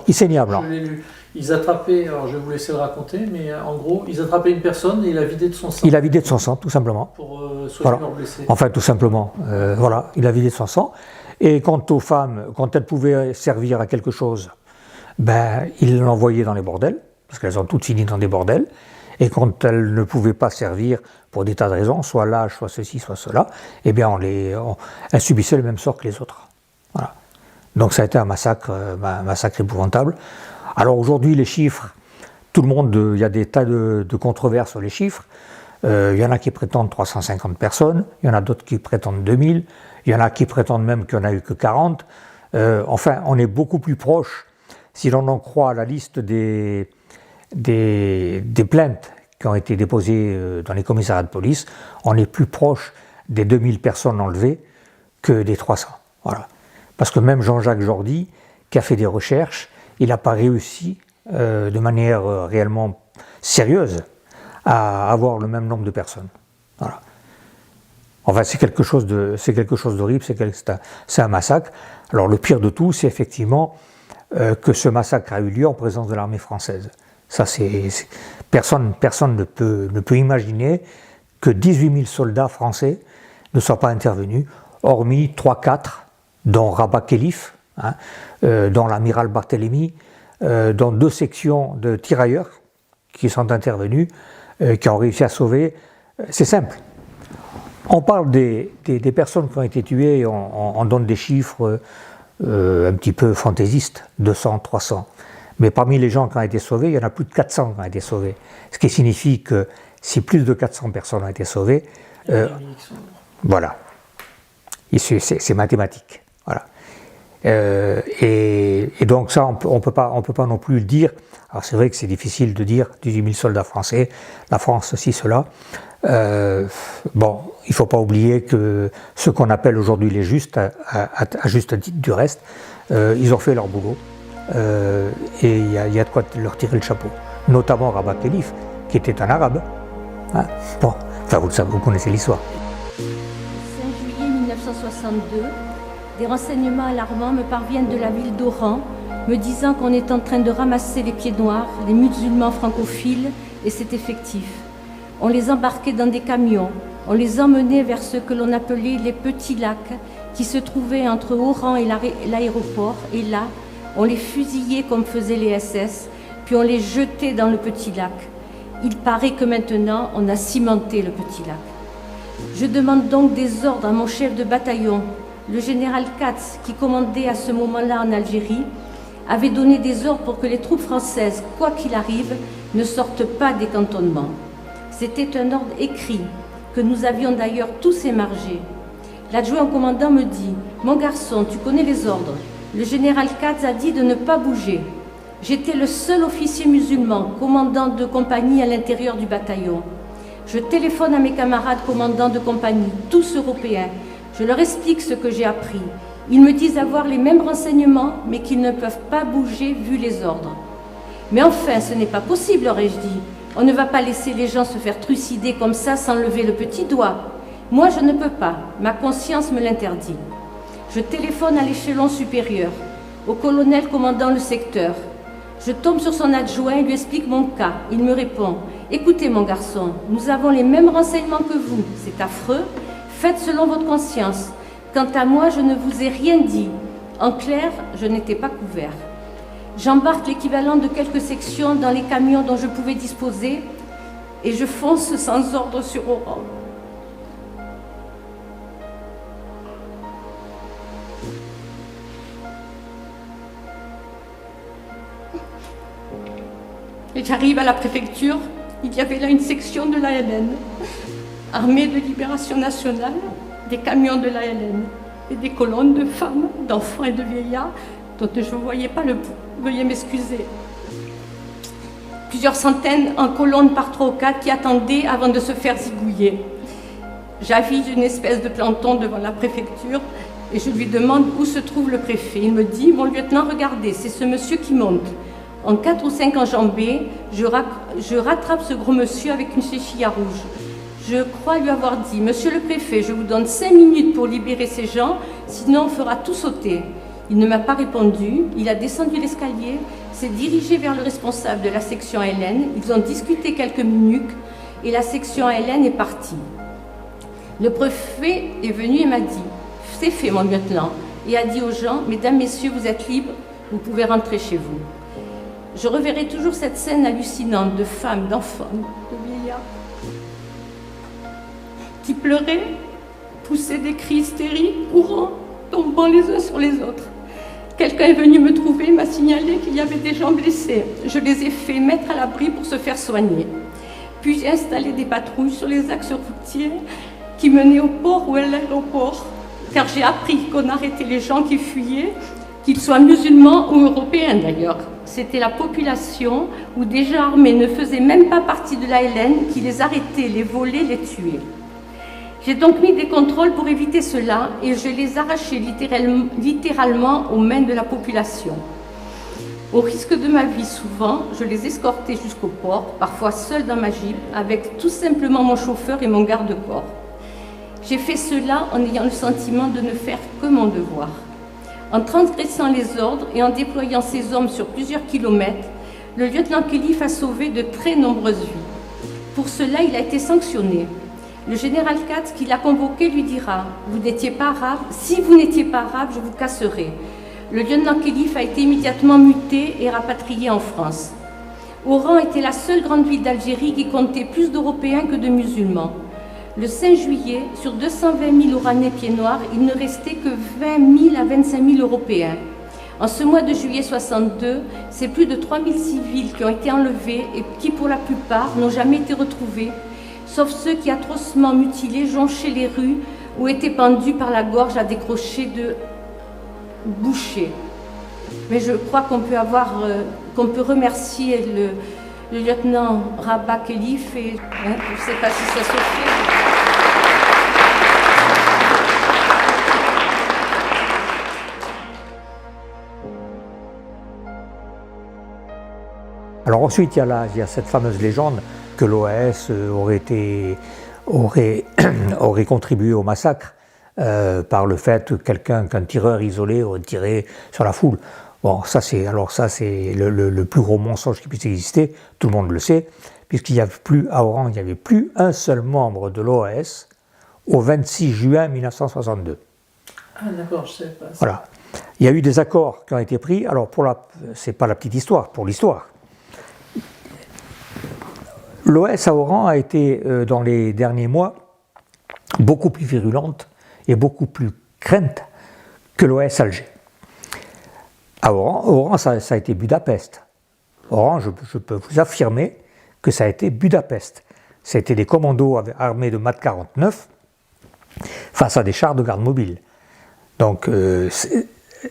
Ils saignaient à blanc. Je l'ai lu. Ils attrapaient, alors je vais vous laisser le raconter, mais en gros, ils attrapaient une personne et il la vidaient de son sang. Il a vidé de son sang, tout simplement. Pour soigner leurs blessés. Enfin, tout simplement. Voilà, il a vidé de son sang. Et quant aux femmes, quand elles pouvaient servir à quelque chose, ils l'envoyaient dans les bordels, parce qu'elles ont toutes fini dans des bordels. Et quand elles ne pouvaient pas servir pour des tas de raisons, soit l'âge, soit ceci, soit cela, eh bien elles subissaient le même sort que les autres. Voilà. Donc ça a été un massacre épouvantable. Alors aujourd'hui, les chiffres, tout le monde, il y a des tas de controverses sur les chiffres. Il y en a qui prétendent 350 personnes, il y en a d'autres qui prétendent 2000, il y en a qui prétendent même qu'il n'y en a eu que 40. Enfin, on est beaucoup plus proche, si l'on en croit la liste des plaintes qui ont été déposées dans les commissariats de police, on est plus proche des 2000 personnes enlevées que des 300. Voilà. Parce que même Jean-Jacques Jordi, qui a fait des recherches, il n'a pas réussi de manière réellement sérieuse à avoir le même nombre de personnes. Voilà. Enfin, c'est quelque chose d'horrible, c'est un massacre. Alors le pire de tout, c'est effectivement que ce massacre a eu lieu en présence de l'armée française. Ça, personne ne peut imaginer que 18 000 soldats français ne soient pas intervenus, hormis 3-4, dont Rabat Khelif, dont l'amiral Barthélemy, dont 2 sections de tirailleurs qui sont intervenus, qui ont réussi à sauver. C'est simple. On parle des personnes qui ont été tuées, et on donne des chiffres un petit peu fantaisistes, 200, 300. Mais parmi les gens qui ont été sauvés, il y en a plus de 400 qui ont été sauvés. Ce qui signifie que si plus de 400 personnes ont été sauvées, voilà. C'est mathématique. Voilà. Et donc ça, on peut pas non plus le dire. Alors c'est vrai que c'est difficile de dire 18 000 soldats français, la France, ceci, cela. Bon, il ne faut pas oublier que ce qu'on appelle aujourd'hui les justes, à juste titre du reste, ils ont fait leur boulot. et il y a de quoi leur tirer le chapeau. Notamment Rabat Khelif, qui était un arabe. Hein, bon, enfin vous le savez, vous connaissez l'histoire. 5 juillet 1962, des renseignements alarmants me parviennent de la ville d'Oran, me disant qu'on est en train de ramasser les pieds noirs, les musulmans francophiles, et c'est effectif. On les embarquait dans des camions, on les emmenait vers ce que l'on appelait les petits lacs, qui se trouvaient entre Oran et l'aéroport, et là, on les fusillait comme faisaient les SS, puis on les jetait dans le petit lac. Il paraît que maintenant, on a cimenté le petit lac. Je demande donc des ordres à mon chef de bataillon. Le général Katz, qui commandait à ce moment-là en Algérie, avait donné des ordres pour que les troupes françaises, quoi qu'il arrive, ne sortent pas des cantonnements. C'était un ordre écrit, que nous avions d'ailleurs tous émargé. L'adjoint au commandant me dit « Mon garçon, tu connais les ordres. Le général Katz a dit de ne pas bouger. » J'étais le seul officier musulman, commandant de compagnie à l'intérieur du bataillon. Je téléphone à mes camarades commandants de compagnie, tous européens. Je leur explique ce que j'ai appris. Ils me disent avoir les mêmes renseignements, mais qu'ils ne peuvent pas bouger vu les ordres. Mais enfin, ce n'est pas possible, leur ai-je dit. On ne va pas laisser les gens se faire trucider comme ça sans lever le petit doigt. Moi, je ne peux pas. Ma conscience me l'interdit. Je téléphone à l'échelon supérieur, au colonel commandant le secteur. Je tombe sur son adjoint et lui explique mon cas. Il me répond « Écoutez mon garçon, nous avons les mêmes renseignements que vous. C'est affreux. Faites selon votre conscience. Quant à moi, je ne vous ai rien dit. En clair, je n'étais pas couvert. » J'embarque l'équivalent de quelques sections dans les camions dont je pouvais disposer et je fonce sans ordre sur Oran. Et j'arrive à la préfecture, il y avait là une section de l'ALN, Armée de Libération Nationale, des camions de l'ALN et des colonnes de femmes, d'enfants et de vieillards dont je ne voyais pas le bout. Veuillez m'excuser. Plusieurs centaines en colonne par 3 ou 4 qui attendaient avant de se faire zigouiller. J'avise une espèce de planton devant la préfecture et je lui demande où se trouve le préfet. Il me dit « Mon lieutenant, regardez, c'est ce monsieur qui monte. » En 4 ou 5 enjambées, je rattrape ce gros monsieur avec une chéchilla rouge. Je crois lui avoir dit « Monsieur le préfet, je vous donne 5 minutes pour libérer ces gens, sinon on fera tout sauter. » Il ne m'a pas répondu, il a descendu l'escalier, s'est dirigé vers le responsable de la section ALN, ils ont discuté quelques minutes et la section ALN est partie. Le préfet est venu et m'a dit « C'est fait mon lieutenant » et a dit aux gens « Mesdames, messieurs, vous êtes libres, vous pouvez rentrer chez vous. » Je reverrai toujours cette scène hallucinante de femmes, d'enfants, de vieillards qui pleuraient, poussaient des cris hystériques, courant, tombant les uns sur les autres. Quelqu'un est venu me trouver, m'a signalé qu'il y avait des gens blessés. Je les ai fait mettre à l'abri pour se faire soigner. Puis j'ai installé des patrouilles sur les axes routiers qui menaient au port ou à l'aéroport, car j'ai appris qu'on arrêtait les gens qui fuyaient, qu'ils soient musulmans ou européens d'ailleurs. C'était la population ou déjà armés ne faisaient même pas partie de l'ALN qui les arrêtait, les volait, les tuait. J'ai donc mis des contrôles pour éviter cela et je les arrachais littéralement aux mains de la population. Au risque de ma vie souvent, je les escortais jusqu'au port, parfois seul dans ma Jeep, avec tout simplement mon chauffeur et mon garde-corps. J'ai fait cela en ayant le sentiment de ne faire que mon devoir. En transgressant les ordres et en déployant ses hommes sur plusieurs kilomètres, le lieutenant Khelif a sauvé de très nombreuses vies. Pour cela, il a été sanctionné. Le général Katz, qui l'a convoqué, lui dira « Vous n'étiez pas arabe. Si vous n'étiez pas arabe, je vous casserai. » Le lieutenant Khelif a été immédiatement muté et rapatrié en France. Oran était la seule grande ville d'Algérie qui comptait plus d'Européens que de musulmans. Le 5 juillet, sur 220 000 Oranais pieds noirs, il ne restait que 20 000 à 25 000 Européens. En ce mois de juillet 62, c'est plus de 3 000 civils qui ont été enlevés et qui, pour la plupart, n'ont jamais été retrouvés, sauf ceux qui, atrocement mutilés, jonchaient les rues ou étaient pendus par la gorge à des crochets de bouchers. Mais je crois qu'on peut remercier le lieutenant Rabat Khelif et je ne sais pas si ça se fait. Alors ensuite, il y a cette fameuse légende que l'OAS aurait contribué au massacre par le fait qu'un tireur isolé aurait tiré sur la foule. Bon, ça c'est le plus gros mensonge qui puisse exister, tout le monde le sait, puisqu'il n'y avait plus, à Oran, il n'y avait plus un seul membre de l'OAS au 26 juin 1962. Ah d'accord, je ne savais pas ça. Voilà. Il y a eu des accords qui ont été pris, alors c'est pas la petite histoire, pour l'histoire. L'OAS à Oran a été, dans les derniers mois, beaucoup plus virulente et beaucoup plus crainte que l'OAS Alger. À Oran, ça a été Budapest. Oran, je peux vous affirmer que ça a été Budapest. C'était des commandos armés de MAT 49 face à des chars de garde mobile. Donc,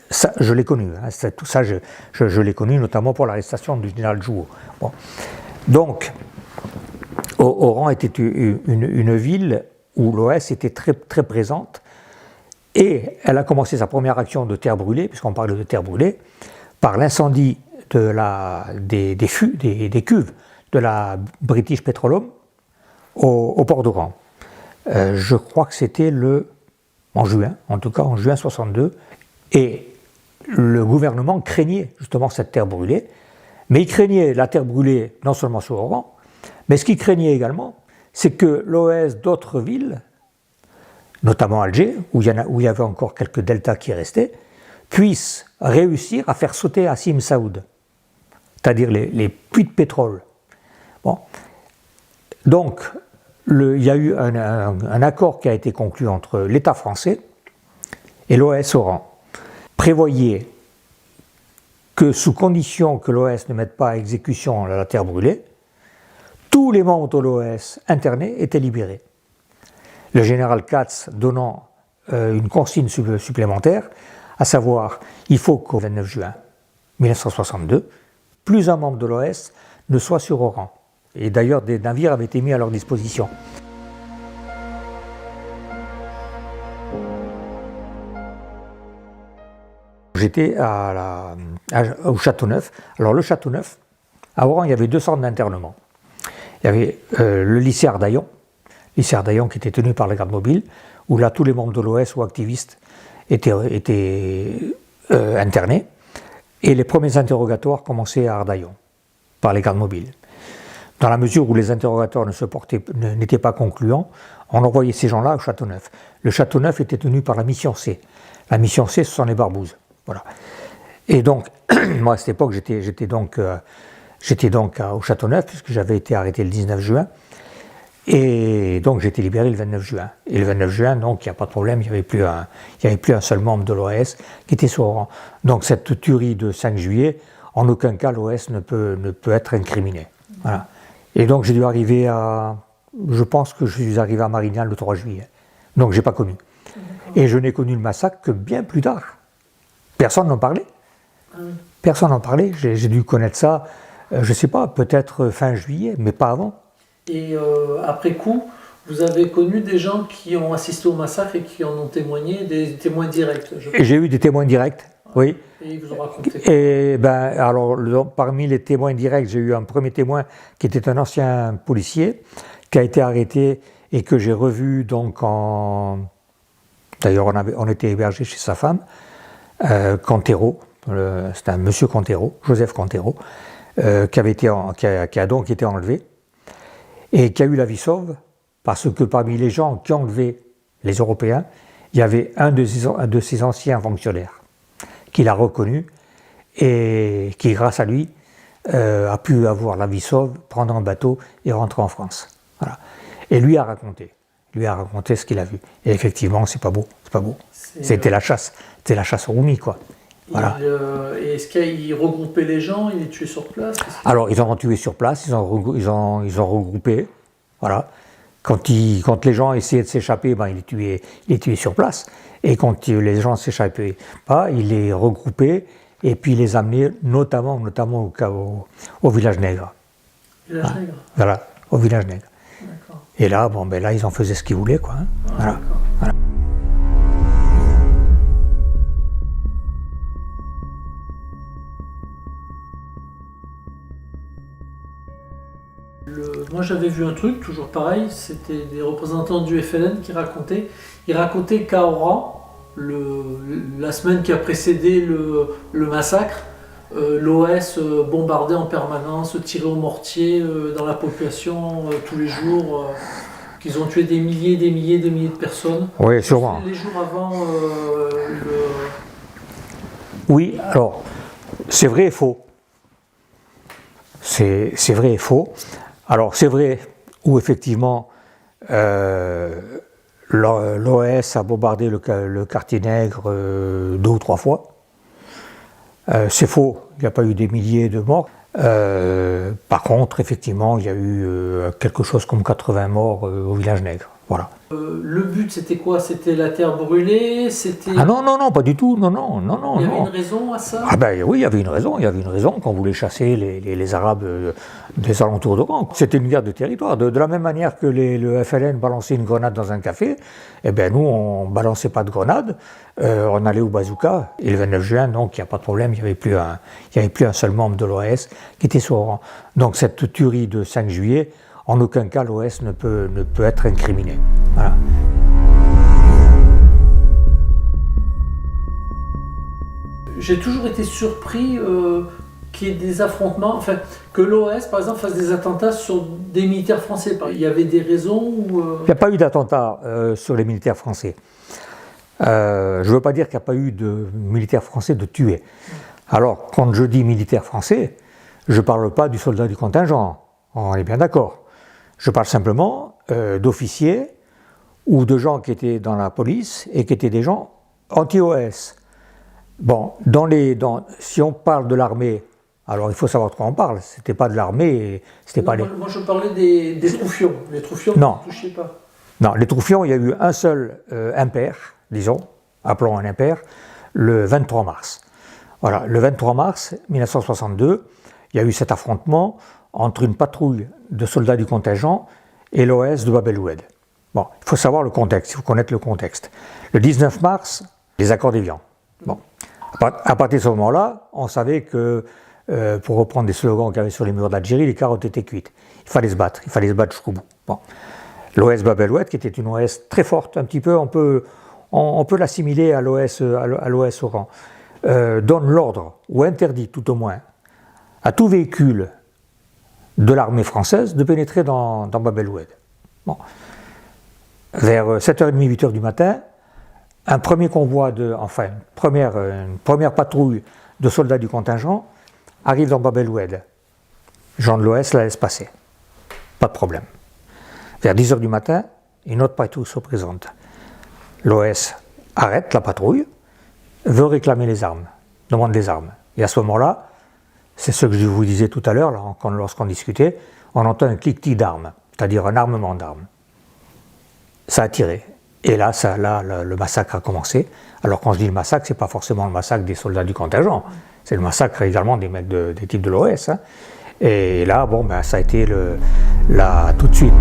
ça, je l'ai connu. Hein, tout ça, je l'ai connu notamment pour l'arrestation du général Jouot. Bon. Donc, Oran était une ville où l'OAS était très, très présente. Et elle a commencé sa première action de terre brûlée, puisqu'on parle de terre brûlée, par l'incendie des cuves de la British Petroleum au port d'Oran. Je crois que c'était en juin 62, et le gouvernement craignait justement cette terre brûlée, mais il craignait la terre brûlée non seulement sur Oran, mais ce qu'il craignait également, c'est que l'OAS d'autres villes, notamment Alger, où il y avait encore quelques deltas qui restaient, puissent réussir à faire sauter Hassim Saoud, c'est-à-dire les puits de pétrole. Bon. Donc, il y a eu un accord qui a été conclu entre l'État français et l'OAS Oran. Prévoyait que sous condition que l'OAS ne mette pas à exécution la terre brûlée, tous les membres de l'OAS internés étaient libérés. Le général Katz donnant une consigne supplémentaire, à savoir, il faut qu'au 29 juin 1962, plus un membre de l'OAS ne soit sur Oran. Et d'ailleurs, des navires avaient été mis à leur disposition. J'étais au Châteauneuf. Alors le Châteauneuf, à Oran, il y avait 2 centres d'internement. Il y avait le lycée Ardaillon qui était tenu par la garde mobile, où là tous les membres de l'OAS ou activistes étaient internés, et les premiers interrogatoires commençaient à Ardaillon, par les gardes mobiles. Dans la mesure où les interrogatoires n'étaient pas concluants, on envoyait ces gens-là au Châteauneuf. Le Châteauneuf était tenu par la mission C. La mission C, ce sont les barbouzes. Voilà. Et donc, moi à cette époque, j'étais donc au Châteauneuf, puisque j'avais été arrêté le 19 juin. Et donc j'ai été libéré le 29 juin. Et le 29 juin, donc il n'y a pas de problème, il n'y avait plus un seul membre de l'OAS qui était sur Oran. Donc cette tuerie de 5 juillet, en aucun cas l'OAS ne peut être incriminé. Voilà. Et donc j'ai dû arriver je pense que je suis arrivé à Marignane le 3 juillet. Donc j'ai pas connu. Et je n'ai connu le massacre que bien plus tard. Personne n'en parlait. Personne n'en parlait. J'ai dû connaître ça, je ne sais pas, peut-être fin juillet, mais pas avant. Et après coup, vous avez connu des gens qui ont assisté au massacre et qui en ont témoigné, des témoins directs. J'ai eu des témoins directs, oui. Et ils vous ont raconté. Et parmi les témoins directs, j'ai eu un premier témoin qui était un ancien policier qui a été arrêté et que j'ai revu donc D'ailleurs, on était hébergé chez sa femme, Cantero, c'était un monsieur Cantero, Joseph Cantero, qui a donc été enlevé et qui a eu la vie sauve parce que parmi les gens qui ont enlevé les Européens, il y avait un de ses anciens fonctionnaires qu'il a reconnu et qui, grâce à lui, a pu avoir la vie sauve, prendre un bateau et rentrer en France. Voilà. Et lui a raconté ce qu'il a vu. Et effectivement, c'est pas beau. C'était la chasse aux roumis, quoi. Voilà. Et est-ce qu'il regroupait les gens, il les tuait sur place? Alors, ils ont tué sur place, ils ont regroupé, voilà. Quand les gens essayaient de s'échapper, ils les tuaient sur place. Et quand les gens ne s'échappaient pas, ils les regroupaient et puis ils les amenaient notamment au village nègre. Village nègre? Voilà, au village nègre. D'accord. Et là, là, ils en faisaient ce qu'ils voulaient, quoi. Hein. Voilà. Voilà. moi j'avais vu un truc, toujours pareil, c'était des représentants du FLN qui racontaient. Ils racontaient qu'à Oran, la semaine qui a précédé le massacre, l'OS bombardait en permanence, tirait au mortier dans la population tous les jours, qu'ils ont tué des milliers de personnes. Oui, sûrement. Les jours avant Oui, alors, c'est vrai et faux. C'est vrai et faux. Alors, c'est vrai où effectivement l'OS a bombardé le quartier nègre 2 ou 3 fois. C'est faux, il n'y a pas eu des milliers de morts. Par contre, effectivement, il y a eu quelque chose comme 80 morts au village nègre. Voilà. Le but, c'était quoi? C'était la terre brûlée? C'était... Ah non, pas du tout, non. Il y avait une raison à ça? Ah ben oui, il y avait une raison qu'on voulait chasser les Arabes des alentours d'Oran. C'était une guerre de territoire. De la même manière que le FLN balançait une grenade dans un café, eh ben nous, on balançait pas de grenade, on allait au bazooka, et le 29 juin, donc il n'y a pas de problème, il n'y avait plus un seul membre de l'OAS qui était sur Oran. Donc cette tuerie de 5 juillet, en aucun cas l'OS ne peut être incriminé. Voilà. J'ai toujours été surpris qu'il y ait des affrontements, enfin que l'OS par exemple fasse des attentats sur des militaires français. Il y avait des raisons ou Il n'y a pas eu d'attentat sur les militaires français. Je ne veux pas dire qu'il n'y a pas eu de militaires français de tués. Alors, quand je dis militaires français, je ne parle pas du soldat du contingent, on est bien d'accord. Je parle simplement d'officiers ou de gens qui étaient dans la police et qui étaient des gens anti-OS. Bon, si on parle de l'armée, alors il faut savoir de quoi on parle. C'était pas de l'armée, c'était pas les... Moi je parlais des troufions. Les troufions non. Ne touchaient pas. Non, les troufions, il y a eu un seul impair, disons, appelons un impair, le 23 mars. Voilà, le 23 mars 1962, il y a eu cet affrontement entre une patrouille de soldats du contingent et l'OS de Bab el-Oued. Bon, il faut savoir le contexte, il faut connaître le contexte. Le 19 mars, les accords d'Évian. Bon, à partir de ce moment-là, on savait que, pour reprendre des slogans qu'il y avait sur les murs d'Algérie, les carottes étaient cuites. Il fallait se battre jusqu'au bout. Bon. L'OS Bab el-Oued, qui était une OS très forte, un petit peu, on peut l'assimiler à l'OS Oran, donne l'ordre, ou interdit tout au moins, à tout véhicule de l'armée française de pénétrer dans Bab el-Oued. Bon. Vers 7h30, 8h du matin, un premier convoi, une première patrouille de soldats du contingent arrive dans Bab el-Oued. Gens de l'OS la laissent passer. Pas de problème. Vers 10h du matin, une autre patrouille se présente. L'OS arrête la patrouille, veut réclamer les armes, demande des armes. Et à ce moment-là, c'est ce que je vous disais tout à l'heure, lorsqu'on discutait, on entend un cliquetis d'armes, c'est-à-dire un armement d'armes. Ça a tiré. Et là, le massacre a commencé. Alors quand je dis le massacre, c'est pas forcément le massacre des soldats du contingent, c'est le massacre également des mecs des types de l'OS. Hein. Et là, ça a été tout de suite,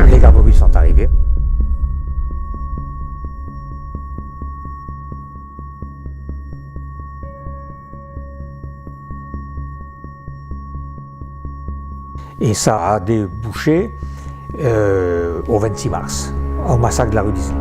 les gardes mobiles sont arrivés. Et ça a débouché au 26 mars, au massacre de la rue d'Isly.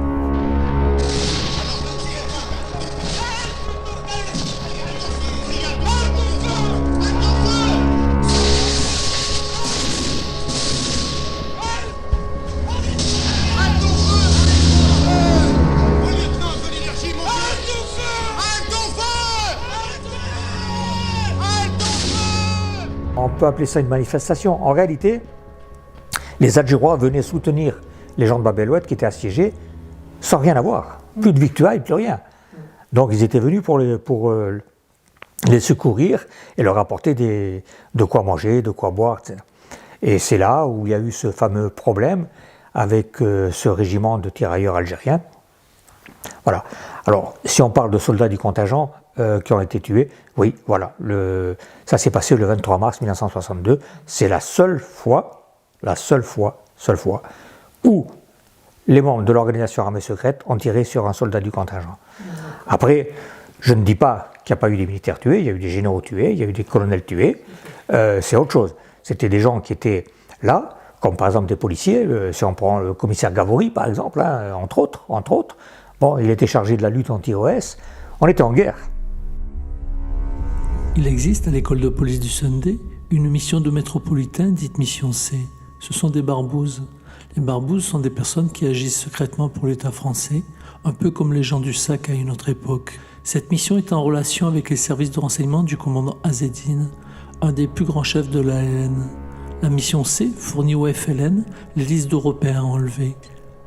On peut appeler ça une manifestation. En réalité, les Algérois venaient soutenir les gens de Bab el-Oued qui étaient assiégés sans rien avoir. Plus de victuailles, plus rien. Donc ils étaient venus pour les secourir et leur apporter de quoi manger, de quoi boire, etc. Et c'est là où il y a eu ce fameux problème avec ce régiment de tirailleurs algériens. Voilà. Alors, si on parle de soldats du contingent qui ont été tués, oui, voilà. Ça s'est passé le 23 mars 1962. C'est la seule fois où les membres de l'organisation armée secrète ont tiré sur un soldat du contingent. Après, je ne dis pas qu'il n'y a pas eu des militaires tués, il y a eu des généraux tués, il y a eu des colonels tués, c'est autre chose. C'était des gens qui étaient là comme par exemple des policiers, si on prend le commissaire Gavory par exemple, hein, entre autres, bon, il était chargé de la lutte anti-OS, on était en guerre. Il existe à l'école de police du Sunday une mission de métropolitain dite mission C. Ce sont des barbouzes. Les barbouzes sont des personnes qui agissent secrètement pour l'État français, un peu comme les gens du SAC à une autre époque. Cette mission est en relation avec les services de renseignement du commandant Azzedine, un des plus grands chefs de l'ALN. La mission C fournit au FLN les listes d'Européens enlevés.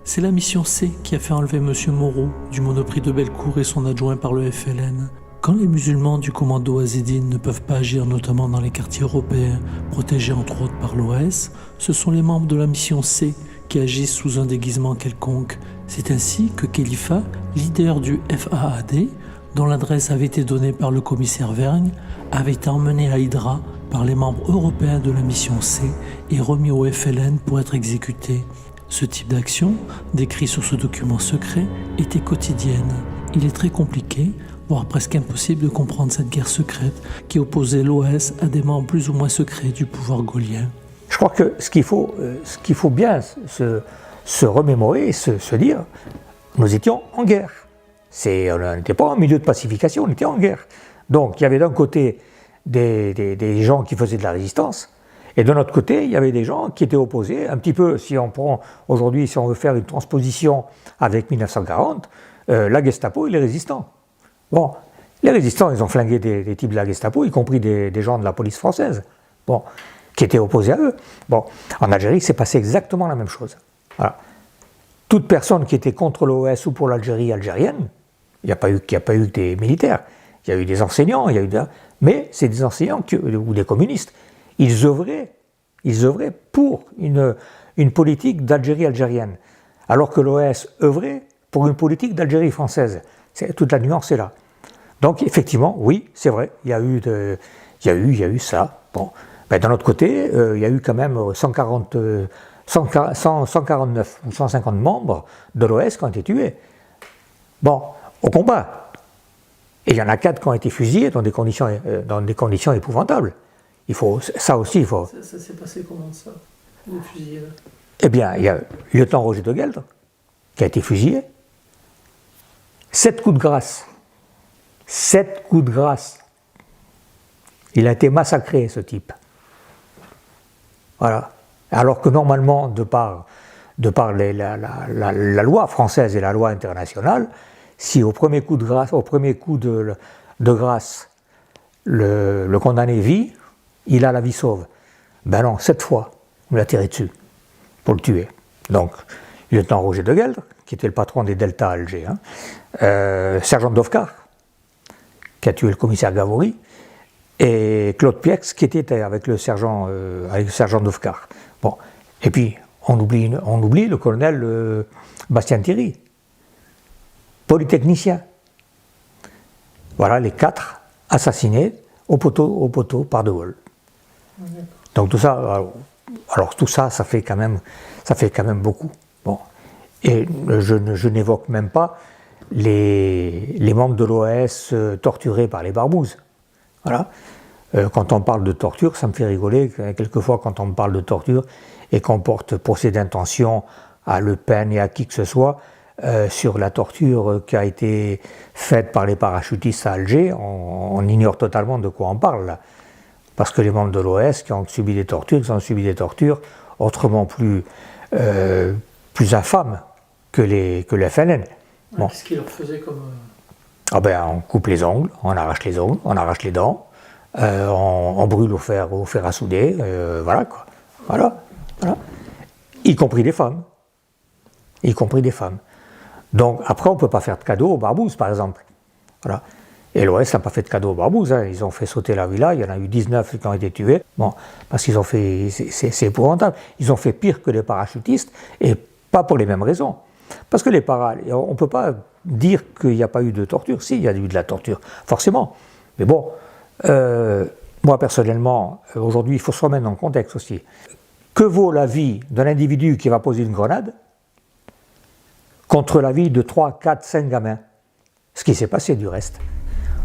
C'est la mission C qui a fait enlever M. Moreau du Monoprix de Bellecour et son adjoint par le FLN. Quand les musulmans du commando Azzedine ne peuvent pas agir notamment dans les quartiers européens, protégés entre autres par l'OS, ce sont les membres de la mission C qui agissent sous un déguisement quelconque. C'est ainsi que Khalifa, leader du FAAD, dont l'adresse avait été donnée par le commissaire Vergne, avait été emmené à Hydra par les membres européens de la mission C et remis au FLN pour être exécuté. Ce type d'action, décrit sur ce document secret, était quotidienne. Il est très compliqué, voire presque impossible de comprendre cette guerre secrète qui opposait l'OS à des membres plus ou moins secrets du pouvoir gaulien. Je crois que ce qu'il faut bien se remémorer et se dire, nous étions en guerre. On n'était pas en milieu de pacification, on était en guerre. Donc il y avait d'un côté des gens qui faisaient de la résistance, et de l'autre côté, il y avait des gens qui étaient opposés, un petit peu, si on prend aujourd'hui, si on veut faire une transposition avec 1940, la Gestapo et les résistants. Bon, les résistants, ils ont flingué des types de la Gestapo, y compris des gens de la police française, bon, qui étaient opposés à eux. Bon, en Algérie, c'est passé exactement la même chose. Voilà. Toute personne qui était contre l'OS ou pour l'Algérie algérienne, il n'y a pas eu des militaires, il y a eu des enseignants, mais c'est des enseignants ou des communistes. Ils œuvraient pour une politique d'Algérie algérienne, alors que l'OS œuvrait pour une politique d'Algérie française. Toute la nuance est là. Donc effectivement, oui, c'est vrai, il y a eu ça. Bon, ben, d'un autre côté, il y a eu quand même 149 ou 150 membres de l'OS qui ont été tués. Bon, au combat. Et il y en a 4 qui ont été fusillés dans des conditions épouvantables. Ça aussi. Ça s'est passé comment ça, les fusillés là? Eh bien, il y a le lieutenant Roger de Gueldre qui a été fusillé. 7 coups de grâce. 7 coups de grâce. Il a été massacré, ce type. Voilà. Alors que normalement, de par la loi française et la loi internationale, si au premier coup de grâce, le condamné vit, il a la vie sauve. Ben non, 7 fois, on l'a tiré dessus pour le tuer. Donc, le lieutenant Roger de Gueldre, qui était le patron des Delta à Alger, sergent Dovcar, qui a tué le commissaire Gavory, et Claude Piex, qui était avec le sergent Dovcar. Bon, et puis, on oublie le colonel Bastien Thierry, polytechnicien. Voilà les 4 assassinés au poteau par De Gaulle. Donc tout ça, alors tout ça, ça fait quand même beaucoup. Bon, et je n'évoque même pas les membres de l'OS torturés par les barbouzes. Voilà. Quand on parle de torture, ça me fait rigoler. Quelquefois, quand on me parle de torture et qu'on porte procès d'intention à Le Pen et à qui que ce soit sur la torture qui a été faite par les parachutistes à Alger, on ignore totalement de quoi on parle là. Parce que les membres de l'OS qui ont subi des tortures, ils ont subi des tortures autrement plus infâmes que le FLN. Bon. Qu'est-ce qu'ils leur faisaient comme... on coupe les ongles, on arrache les ongles, on arrache les dents, on brûle au fer à souder, voilà quoi. Voilà. Y compris des femmes. Donc après, on ne peut pas faire de cadeaux aux barbouzes, par exemple. Voilà. Et l'OS n'a pas fait de cadeaux aux barbouzes, hein. Ils ont fait sauter la villa, il y en a eu 19 qui ont été tués. Bon, parce qu'ils ont fait... C'est épouvantable. Ils ont fait pire que les parachutistes, et pas pour les mêmes raisons. Parce que on ne peut pas dire qu'il n'y a pas eu de torture. Si, il y a eu de la torture, forcément. Mais bon, moi personnellement, aujourd'hui, il faut se remettre dans le contexte aussi. Que vaut la vie d'un individu qui va poser une grenade contre la vie de 3, 4, 5 gamins? Ce qui s'est passé du reste.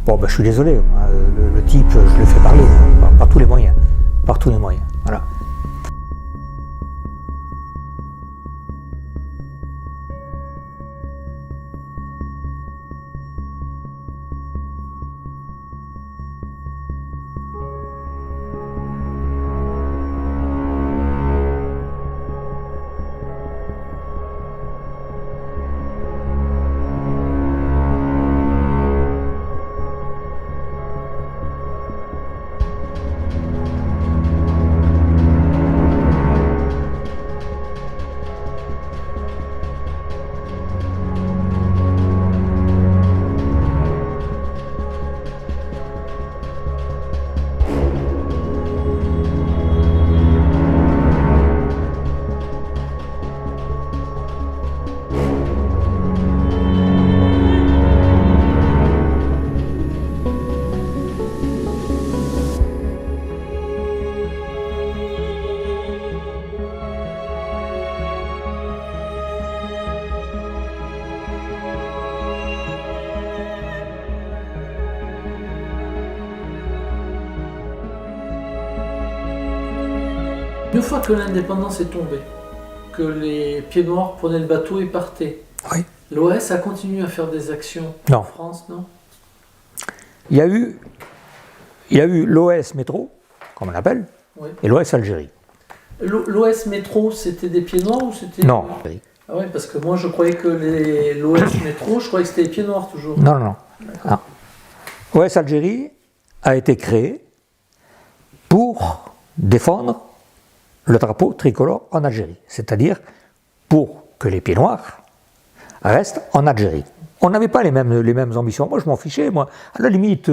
Bon, je suis désolé, le type, je le fais parler par tous les moyens. Voilà. Une fois que l'indépendance est tombée, que les pieds noirs prenaient le bateau et partaient, Oui. l'OS a continué à faire des actions Non. en France, non? Il y a eu l'OS Métro, comme on l'appelle, Oui. et l'OS Algérie. L'OS Métro, c'était des pieds noirs ou c'était... Non. Ah oui, parce que moi je croyais que l'OS Métro, je croyais que c'était les pieds noirs toujours. Non, non, non. Ah. OS Algérie a été créé pour défendre le drapeau tricolore en Algérie, c'est-à-dire pour que les pieds noirs restent en Algérie. On n'avait pas les mêmes ambitions. Moi, je m'en fichais. Moi, à la limite,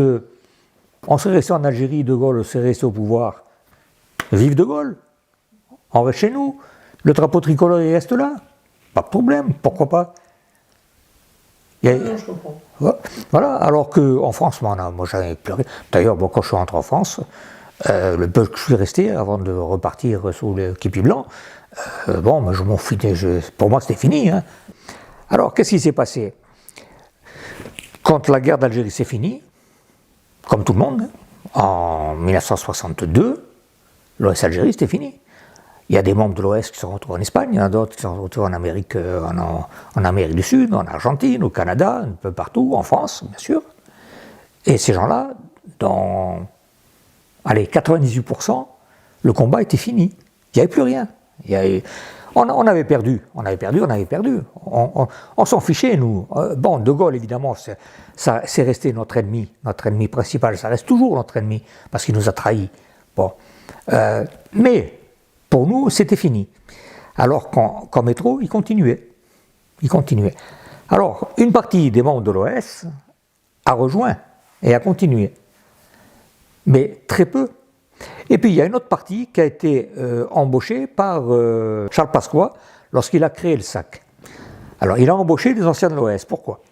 on serait resté en Algérie, De Gaulle serait resté au pouvoir. Vive De Gaulle. On reste chez nous. Le drapeau tricolore, il reste là. Pas de problème. Pourquoi pas? Non, je comprends. Voilà. Alors qu'en France, moi, j'avais pleuré. D'ailleurs, quand je suis rentré en France, le peu que je suis resté avant de repartir sous le képi blanc, je m'en fichais. Pour moi, c'était fini. Hein. Alors, qu'est-ce qui s'est passé? Quand la guerre d'Algérie s'est finie, comme tout le monde, en 1962, l'OS Algérie, c'était fini. Il y a des membres de l'OS qui sont retrouvés en Espagne, il y en a d'autres qui sont retrouvés en Amérique, en Amérique du Sud, en Argentine, au Canada, un peu partout, en France, bien sûr. Et ces gens-là, dans 98%, le combat était fini. Il n'y avait plus rien. On avait perdu. On s'en fichait, nous. Bon, De Gaulle, évidemment, c'est resté notre ennemi principal. Ça reste toujours notre ennemi, parce qu'il nous a trahis. Bon. Mais, pour nous, c'était fini. Alors qu'en métro, il continuait. Alors, une partie des membres de l'OS a rejoint et a continué. Mais très peu. Et puis il y a une autre partie qui a été embauchée par Charles Pasqua lorsqu'il a créé le SAC. Alors il a embauché des anciens de l'OS. Pourquoi?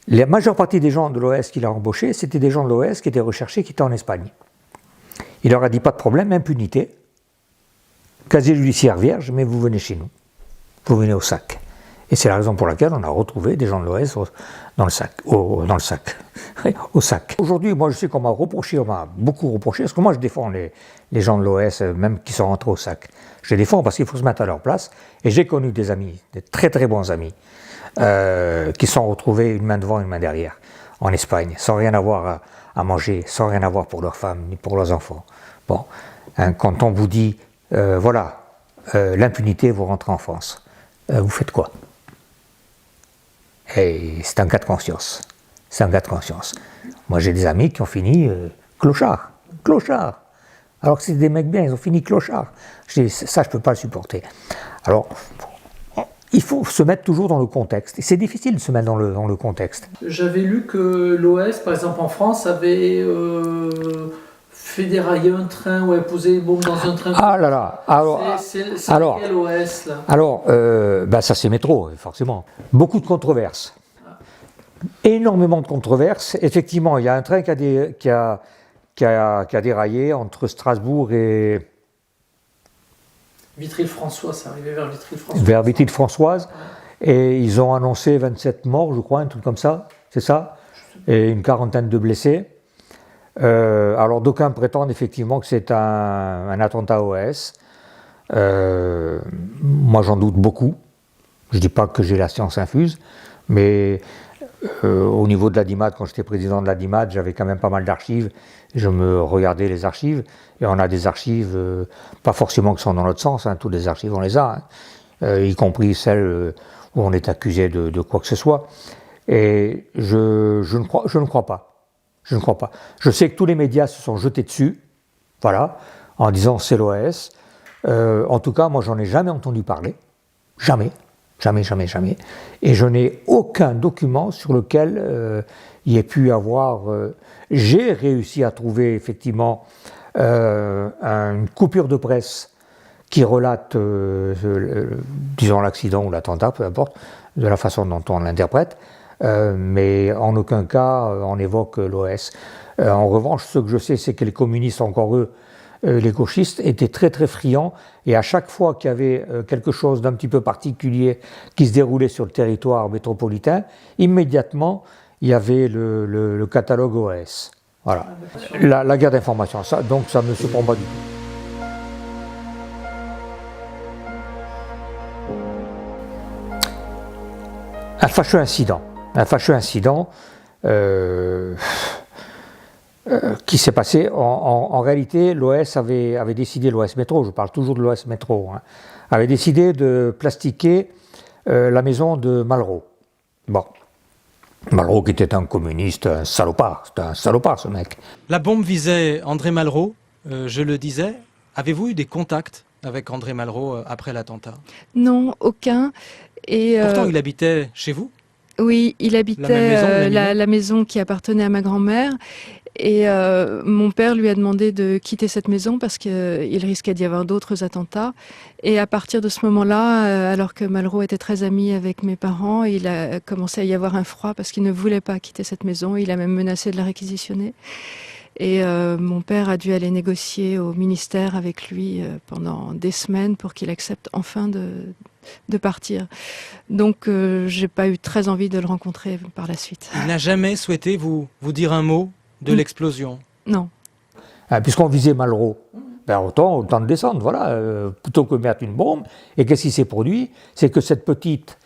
La majeure partie des gens de l'OS qu'il a embauchés, c'était des gens de l'OS qui étaient recherchés, qui étaient en Espagne. Il leur a dit pas de problème, impunité, casier judiciaire vierge, mais vous venez chez nous. Vous venez au SAC. Et c'est la raison pour laquelle on a retrouvé des gens de l'OS dans le SAC. Au SAC. Aujourd'hui, moi je sais qu'on m'a beaucoup reproché, parce que moi je défends les gens de l'OS, même qui sont rentrés au SAC. Je les défends parce qu'il faut se mettre à leur place. Et j'ai connu des amis, des très très bons amis, qui sont retrouvés une main devant, une main derrière, en Espagne, sans rien avoir à manger, sans rien avoir pour leurs femmes, ni pour leurs enfants. Bon, hein, quand on vous dit, l'impunité, vous rentrez en France, vous faites quoi? Et c'est un cas de conscience. Moi, j'ai des amis qui ont fini clochards. Alors que c'est des mecs bien, ils ont fini clochards. Ça, je ne peux pas le supporter. Alors, il faut se mettre toujours dans le contexte. Et c'est difficile de se mettre dans le contexte. J'avais lu que l'OS, par exemple en France, avait fait dérailler un train ou posé une bombe dans un train. Ah là là. C'est quel OS là? Alors, ça c'est métro, forcément. Beaucoup de controverses. Énormément de controverses. Effectivement, il y a un train qui a déraillé entre Strasbourg et... Vitry-le-François, c'est arrivé vers Vitry-le-François. Vers Vitry-le-Françoise. Et ils ont annoncé 27 morts, je crois, un truc comme ça. C'est ça? Et une quarantaine de blessés. Alors d'aucuns prétendent effectivement que c'est un attentat OS. Moi j'en doute beaucoup. Je ne dis pas que j'ai la science infuse, mais au niveau de l'ADIMAD, quand j'étais président de l'ADIMAD, j'avais quand même pas mal d'archives. Je me regardais les archives, et on a des archives, pas forcément qui sont dans notre sens, hein, toutes les archives on les a, hein, y compris celles où on est accusé de quoi que ce soit. Et je ne crois pas. Je sais que tous les médias se sont jetés dessus, voilà, en disant c'est l'OS. En tout cas, moi, j'en ai jamais entendu parler. Jamais. Et je n'ai aucun document sur lequel il y ait pu avoir... j'ai réussi à trouver, effectivement, une coupure de presse qui relate, disons, l'accident ou l'attentat, peu importe, de la façon dont on l'interprète. Mais en aucun cas on évoque l'OS. En revanche, ce que je sais, c'est que les communistes, encore eux, les gauchistes, étaient très très friands, et à chaque fois qu'il y avait quelque chose d'un petit peu particulier qui se déroulait sur le territoire métropolitain, immédiatement il y avait le catalogue OS. Voilà. La guerre d'information, donc ça ne me surprend pas du tout. Un fâcheux incident. Un fâcheux incident qui s'est passé. En réalité, l'OS avait décidé, l'OS Métro, je parle toujours de l'OS Métro, hein, avait décidé de plastiquer la maison de Malraux. Bon. Malraux qui était un communiste, un salopard. C'était un salopard, ce mec. La bombe visait André Malraux, je le disais. Avez-vous eu des contacts avec André Malraux après l'attentat? Non, aucun. Et pourtant, il habitait chez vous? Oui, il habitait la maison qui appartenait à ma grand-mère. Et mon père lui a demandé de quitter cette maison parce qu'il risquait d'y avoir d'autres attentats. Et à partir de ce moment-là, alors que Malraux était très ami avec mes parents, il a commencé à y avoir un froid parce qu'il ne voulait pas quitter cette maison. Il a même menacé de la réquisitionner. Et mon père a dû aller négocier au ministère avec lui pendant des semaines pour qu'il accepte enfin de partir. Donc j'ai pas eu très envie de le rencontrer par la suite. Il n'a jamais souhaité vous dire un mot de l'explosion? Non. Puisqu'on visait Malraux, ben autant de descendre, voilà, plutôt que mettre une bombe. Et qu'est-ce qui s'est produit? C'est que cette petite,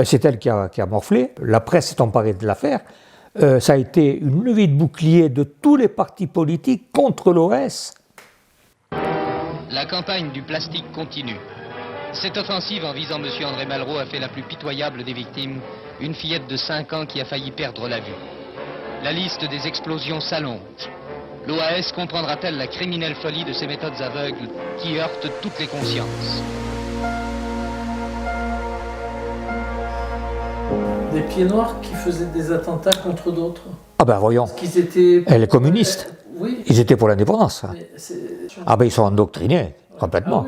c'est elle qui a morflé, la presse s'est emparée de l'affaire, ça a été une levée de bouclier de tous les partis politiques contre l'OS. La campagne du plastique continue. Cette offensive en visant M. André Malraux a fait la plus pitoyable des victimes, une fillette de 5 ans qui a failli perdre la vue. La liste des explosions s'allonge. L'OAS comprendra-t-elle la criminelle folie de ces méthodes aveugles qui heurtent toutes les consciences? Des pieds noirs qui faisaient des attentats contre d'autres? Ah ben voyons, Qu'ils étaient... les communistes, oui. Ils étaient pour l'indépendance. Ah ben ils sont endoctrinés, complètement.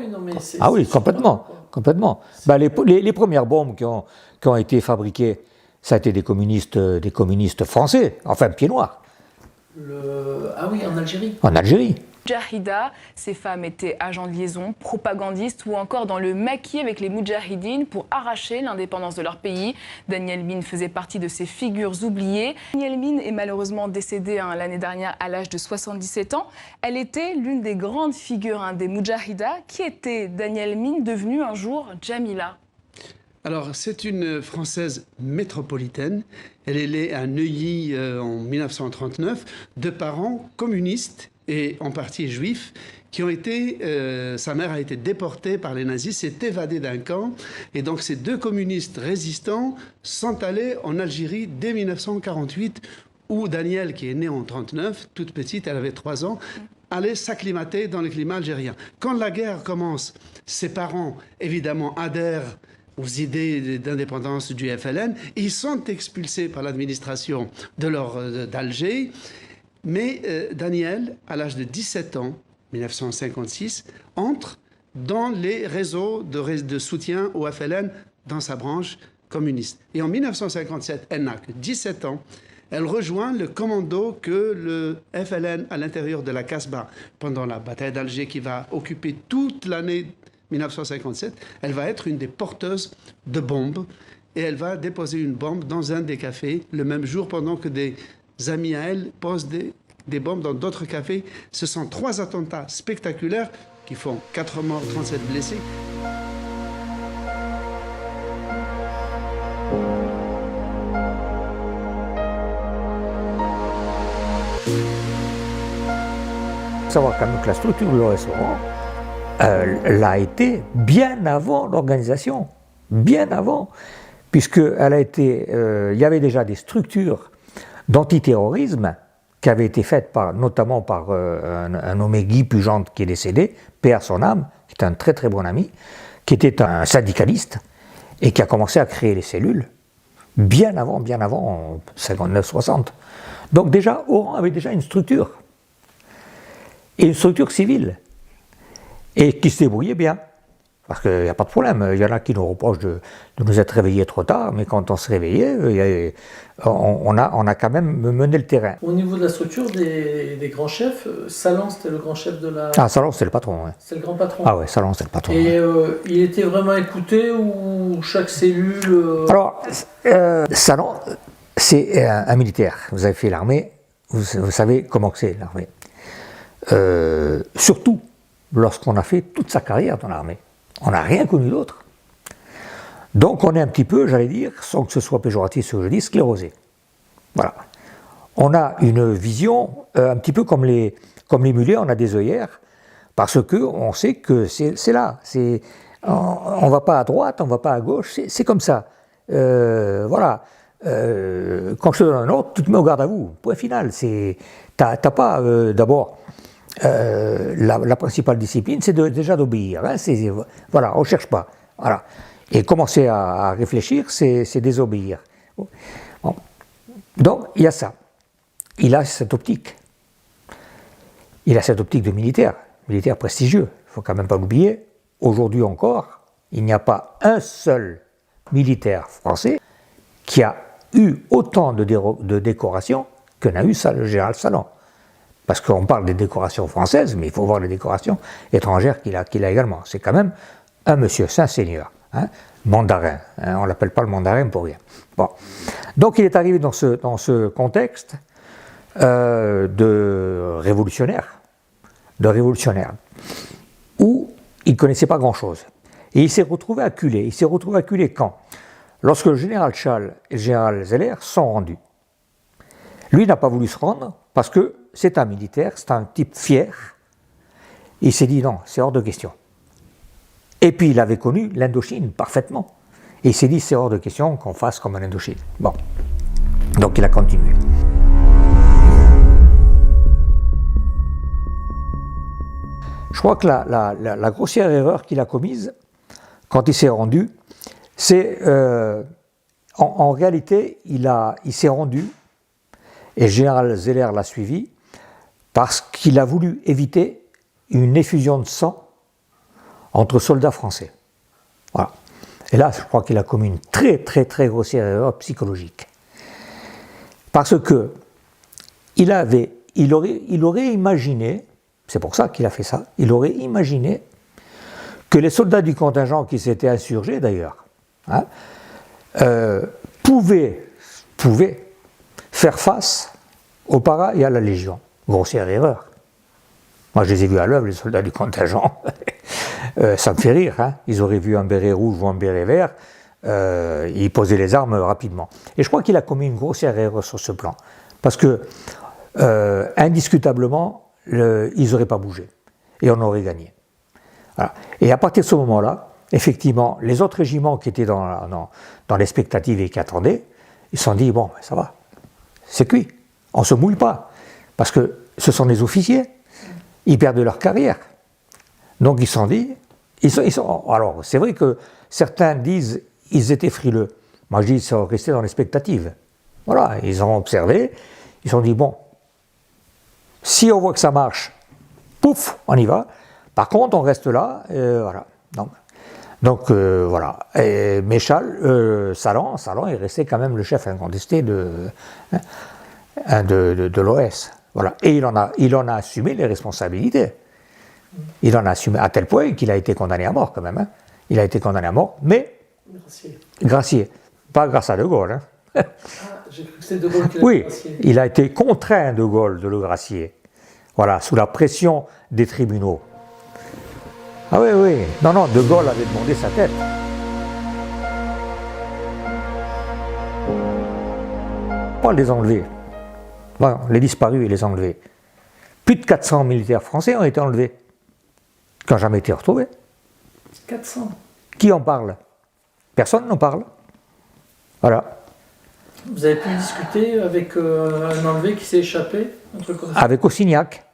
Ah oui, complètement. Ben, les premières bombes qui ont été fabriquées, ça a été des communistes français, enfin pieds noirs. Ah oui, en Algérie. En Algérie. Moudjahida, ces femmes étaient agents de liaison, propagandistes ou encore dans le maquis avec les Moudjahidines pour arracher l'indépendance de leur pays. Danielle Mine faisait partie de ces figures oubliées. Danielle Mine est malheureusement décédée l'année dernière à l'âge de 77 ans. Elle était l'une des grandes figures des Moudjahida. Qui était Danielle Mine, devenue un jour Jamila? Alors, c'est une Française métropolitaine. Elle est née à Neuilly en 1939, de parents communistes et en partie juifs, qui ont été... sa mère a été déportée par les nazis, s'est évadée d'un camp. Et donc, ces deux communistes résistants sont allés en Algérie dès 1948, où Danielle, qui est née en 1939, toute petite, elle avait 3 ans, allait s'acclimater dans le climat algérien. Quand la guerre commence, ses parents, évidemment, adhèrent aux idées d'indépendance du FLN. Ils sont expulsés par l'administration d'Alger. Mais Daniel, à l'âge de 17 ans, 1956, entre dans les réseaux de soutien au FLN dans sa branche communiste. Et en 1957, elle n'a que 17 ans. Elle rejoint le commando que le FLN à l'intérieur de la Casbah, pendant la bataille d'Alger qui va occuper toute l'année 1957, elle va être une des porteuses de bombes et elle va déposer une bombe dans un des cafés le même jour pendant que des amis à elle posent des bombes dans d'autres cafés. Ce sont 3 attentats spectaculaires qui font 4 morts, 37 blessés. Il faut savoir quand même que la structure du restaurant l'a été bien avant l'organisation, bien avant, puisqu'elle a été, il y avait déjà des structures d'antiterrorisme qui avaient été faites notamment par un nommé Guy Pugente qui est décédé, paix à son âme, qui est un très très bon ami, qui était un syndicaliste et qui a commencé à créer les cellules bien avant, en 59-60. Donc déjà, Oran avait déjà une structure, et une structure civile. Et qui se débrouillait bien. Parce qu'il n'y a pas de problème. Il y en a qui nous reprochent de nous être réveillés trop tard, mais quand on se réveillait, on a quand même mené le terrain. Au niveau de la structure des grands chefs, Salan, c'était le grand chef de la... Ah, Salan, c'est le patron, ouais. C'est le grand patron. Ah ouais, Salan, c'est le patron. Et il était vraiment écouté, ou chaque cellule... Alors, Salan, c'est un militaire. Vous avez fait l'armée, vous savez comment c'est, l'armée. Surtout lorsqu'on a fait toute sa carrière dans l'armée. On n'a rien connu d'autre. Donc on est un petit peu, j'allais dire, sans que ce soit péjoratif ce que je dis, sclérosé. Voilà. On a une vision un petit peu comme les mulets, on a des œillères, parce qu'on sait que c'est là. On ne va pas à droite, on ne va pas à gauche, c'est comme ça. Voilà. Quand je te donne un ordre, tu te mets au garde à vous. Point final. T'as pas d'abord la principale discipline, c'est déjà d'obéir. Hein, voilà, on ne cherche pas. Voilà. Et commencer à réfléchir, c'est désobéir. Bon. Donc il y a ça. Il a cette optique. Il a cette optique de militaire prestigieux. Il ne faut quand même pas l'oublier. Aujourd'hui encore, il n'y a pas un seul militaire français qui a eu autant de décorations que n'a eu le général Sallan. Parce qu'on parle des décorations françaises, mais il faut voir les décorations étrangères qu'il a également. C'est quand même un monsieur, c'est un seigneur, hein, mandarin. Hein, on ne l'appelle pas le mandarin pour rien. Bon. Donc il est arrivé dans ce contexte de révolutionnaire, où il ne connaissait pas grand-chose. Et il s'est retrouvé acculé. Il s'est retrouvé acculé quand ? Lorsque le général Schall et le général Zeller sont rendus. Lui n'a pas voulu se rendre parce que c'est un militaire, c'est un type fier. Il s'est dit non, c'est hors de question. Et puis il avait connu l'Indochine parfaitement. Et il s'est dit c'est hors de question qu'on fasse comme en Indochine. Bon, donc il a continué. Je crois que la grossière erreur qu'il a commise quand il s'est rendu, c'est en réalité il s'est rendu, et le général Zeller l'a suivi, parce qu'il a voulu éviter une effusion de sang entre soldats français. Voilà. Et là, je crois qu'il a commis une très très très grossière erreur psychologique. Parce que il aurait imaginé, c'est pour ça qu'il a fait ça, il aurait imaginé que les soldats du contingent qui s'étaient insurgés d'ailleurs, hein, pouvaient faire face au Para et à la Légion. Grossière erreur. Moi, je les ai vus à l'œuvre, les soldats du contingent. Ça me fait rire. Hein. Ils auraient vu un béret rouge ou un béret vert, ils posaient les armes rapidement. Et je crois qu'il a commis une grossière erreur sur ce plan. Parce que, indiscutablement, ils n'auraient pas bougé. Et on aurait gagné. Voilà. Et à partir de ce moment-là, effectivement, les autres régiments qui étaient dans l'expectative et qui attendaient, ils se sont dit, bon, ça va, c'est cuit, on ne se mouille pas. Parce que ce sont des officiers, ils perdent leur carrière. Donc ils se sont dit, alors c'est vrai que certains disent, ils étaient frileux. Moi je dis, ils sont restés dans l'expectative. Voilà, ils ont observé, ils se sont dit, bon, si on voit que ça marche, pouf, on y va. Par contre, on reste là, voilà. Donc voilà. Mais Sallan est resté quand même le chef incontesté de l'OS. Voilà. Et il en a assumé les responsabilités. Il en a assumé à tel point qu'il a été condamné à mort quand même. Hein. Il a été condamné à mort, mais gracié. Pas grâce à De Gaulle. Hein. Ah, j'ai cru que c'était De Gaulle qui l'a gracié. Il a été contraint, De Gaulle, de le gracier. Voilà, sous la pression des tribunaux. Ah oui. Non, De Gaulle avait demandé sa tête. Pas les enlever. Voilà, les disparus et les enlevés. Plus de 400 militaires français ont été enlevés, qui n'ont jamais été retrouvés. 400. Qui en parle? Personne n'en parle. Voilà. Vous avez pu discuter avec un enlevé qui s'est échappé, un truc comme ça? Avec Ossignac.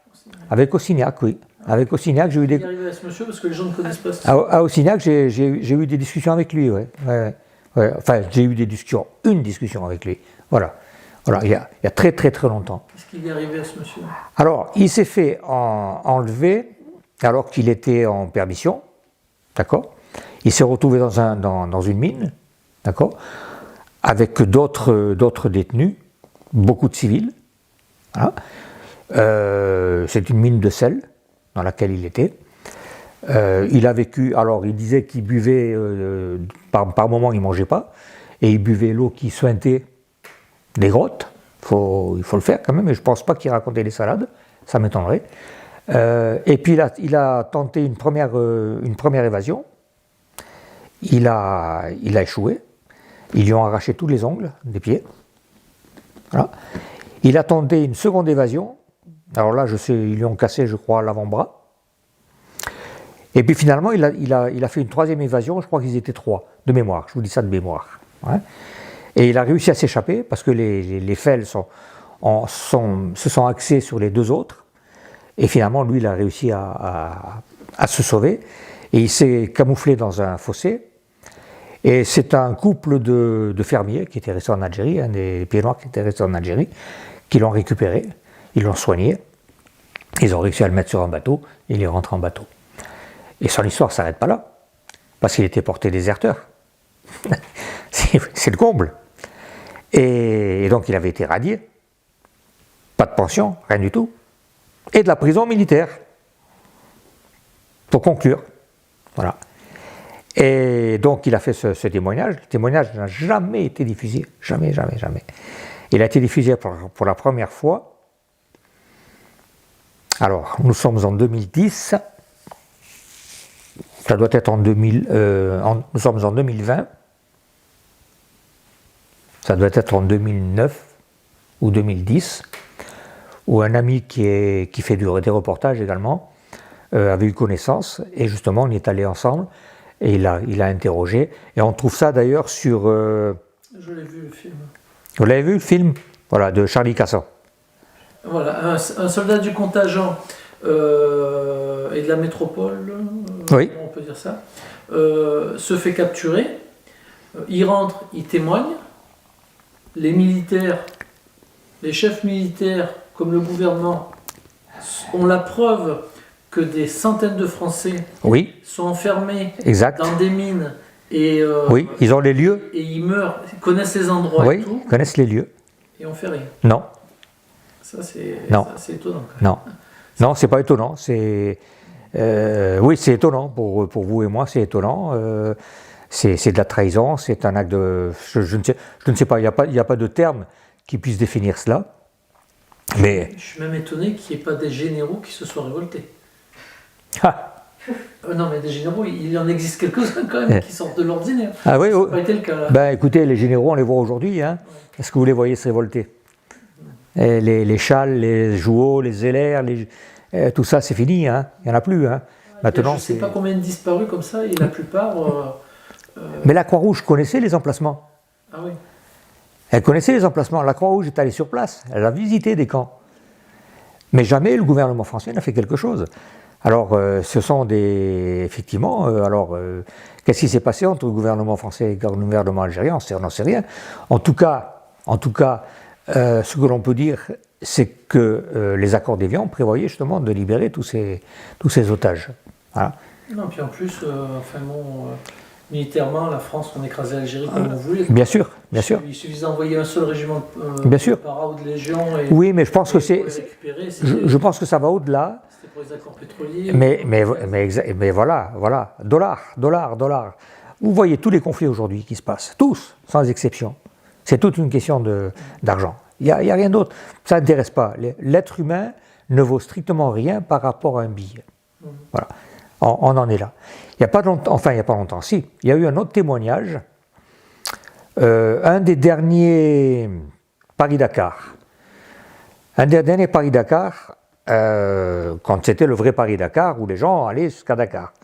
Avec Ossignac, oui. Avec Ossignac, j'ai eu des... Vous arrivé à ce monsieur parce que les gens ne connaissent pas ce... À Ossignac, j'ai eu des discussions avec lui, ouais. Enfin, j'ai eu une discussion avec lui. Voilà, il y a très très très longtemps. Qu'est-ce qui est arrivé à ce monsieur? Alors, il s'est fait enlever alors qu'il était en permission, d'accord. Il s'est retrouvé dans une mine, d'accord, avec d'autres détenus, beaucoup de civils. Voilà. C'est une mine de sel dans laquelle il était. Il a vécu, alors il disait qu'il buvait, par moments il ne mangeait pas, et il buvait l'eau qui suintait des grottes. Il faut le faire quand même, mais je ne pense pas qu'il racontait des salades, ça m'étonnerait. Et puis il a tenté une première évasion, il a échoué. Ils lui ont arraché tous les ongles des pieds. Voilà. Il a tenté une seconde évasion. Alors là, je sais, ils lui ont cassé, je crois, l'avant-bras. Et puis finalement, il a fait une troisième évasion. Je crois qu'ils étaient 3, de mémoire. Je vous dis ça de mémoire. Ouais. Et il a réussi à s'échapper parce que les fels se sont axés sur les 2 autres. Et finalement, lui, il a réussi à se sauver. Et il s'est camouflé dans un fossé. Et c'est un couple de fermiers qui étaient restés en Algérie, des pieds noirs qui étaient restés en Algérie, qui l'ont récupéré, ils l'ont soigné, ils ont réussi à le mettre sur un bateau, et il est rentré en bateau. Et son histoire ne s'arrête pas là, parce qu'il était porté déserteur. C'est le comble. Et donc il avait été radié, pas de pension, rien du tout, et de la prison militaire, pour conclure. Voilà. Et donc il a fait ce témoignage. Le témoignage n'a jamais été diffusé. Jamais, jamais, jamais. Il a été diffusé pour la première fois. Alors, nous sommes en 2010. Ça doit être nous sommes en 2020. Ça doit être en 2009 ou 2010, où un ami qui fait des reportages également avait eu connaissance. Et justement, on y est allé ensemble. Et il a interrogé. Et on trouve ça d'ailleurs sur... Je l'ai vu le film. Vous l'avez vu le film? Voilà, de Charlie Cassan. Voilà, un soldat du contingent et de la métropole, oui. On peut dire ça, se fait capturer. Il rentre, il témoigne. Les militaires, les chefs militaires, comme le gouvernement, ont la preuve que des centaines de Français sont enfermés dans des mines et oui, ils ont les lieux et ils meurent, ils connaissent les endroits et tout. Ils connaissent les lieux. Et on fait rien. Non. Ça c'est étonnant. Non, c'est pas étonnant. Oui, c'est étonnant pour vous et moi, c'est étonnant. C'est de la trahison, c'est un acte de. Je ne sais pas. Il n'y a pas de terme qui puisse définir cela. Mais je suis même étonné qu'il n'y ait pas des généraux qui se soient révoltés. Non, mais des généraux, il en existe quelques-uns quand même qui sortent de l'ordinaire. Ah oui, ça n'a pas été le cas là. Ben, écoutez, les généraux, on les voit aujourd'hui. Hein. Est-ce que vous les voyez se révolter? Et les châles, les jouaux, les zélères, tout ça, c'est fini. Hein. Il n'y en a plus. Hein. Maintenant, je ne sais pas combien de disparus comme ça, et la plupart. Mais la Croix-Rouge connaissait les emplacements. Ah oui. Elle connaissait les emplacements. La Croix-Rouge est allée sur place. Elle a visité des camps. Mais jamais le gouvernement français n'a fait quelque chose. Alors, ce sont des... Effectivement, qu'est-ce qui s'est passé entre le gouvernement français et le gouvernement algérien? On n'en sait rien. En tout cas, ce que l'on peut dire, c'est que les accords d'Évian prévoyaient justement de libérer tous ces otages. Voilà. Non, puis en plus, militairement, la France, on écrasait l'Algérie comme on voulait. Bien sûr, bien sûr. Il suffisait d'envoyer un seul régiment de para ou de légion. Oui, mais je pense que je pense que ça va au-delà. C'était pour les accords pétroliers. Mais voilà, dollar. Vous voyez tous les conflits aujourd'hui qui se passent, tous, sans exception. C'est toute une question d'argent. Il n'y a rien d'autre. Ça n'intéresse pas. L'être humain ne vaut strictement rien par rapport à un billet. Voilà. On en est là. Il n'y a pas longtemps, si. Il y a eu un autre témoignage. Un des derniers Paris-Dakar. Quand c'était le vrai Paris-Dakar, où les gens allaient jusqu'à Dakar.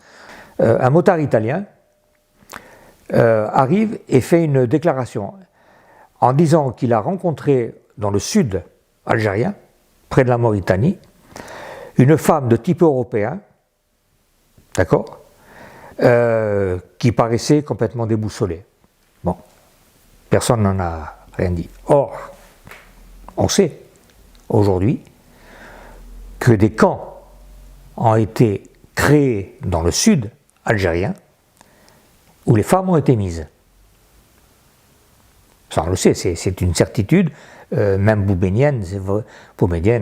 Un motard italien arrive et fait une déclaration en disant qu'il a rencontré dans le sud algérien, près de la Mauritanie, une femme de type européen, d'accord, qui paraissait complètement déboussolée. Bon, personne n'en a rien dit. Or, on sait aujourd'hui que des camps ont été créés dans le sud algérien où les femmes ont été mises. Ça, on le sait, c'est une certitude. Même Boumedienne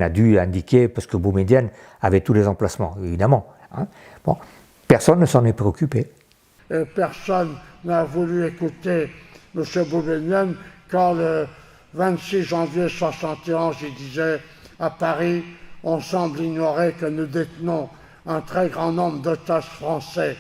a dû indiquer, parce que Boumedienne avait tous les emplacements, évidemment. Hein. Bon, personne ne s'en est préoccupé. Personne n'a voulu écouter M. Boumedienne quand le 26 janvier 1971, il disait à Paris, on semble ignorer que nous détenons un très grand nombre d'otages français.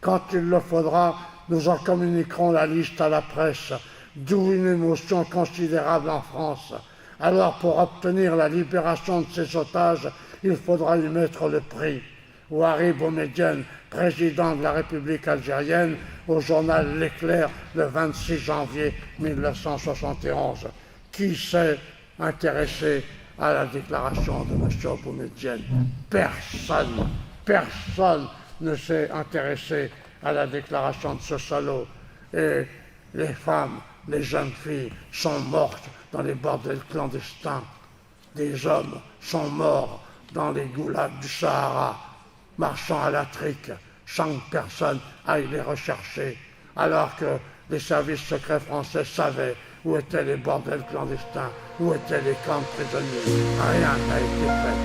Quand il le faudra, nous en communiquerons la liste à la presse, d'où une émotion considérable en France. Alors pour obtenir la libération de ces otages, il faudra y mettre le prix. Ouari Boumedienne, président de la République algérienne, au journal L'Éclair le 26 janvier 1971. Qui s'est intéressé à la déclaration de M. Boumedienne? Personne, personne ne s'est intéressé à la déclaration de ce salaud. Et les femmes, les jeunes filles sont mortes dans les bordels clandestins. Des hommes sont morts dans les goulags du Sahara, marchant à la trique, sans que personne aille les rechercher, alors que les services secrets français savaient où étaient les bordels clandestins, où étaient les camps de prisonniers. Rien n'a été fait.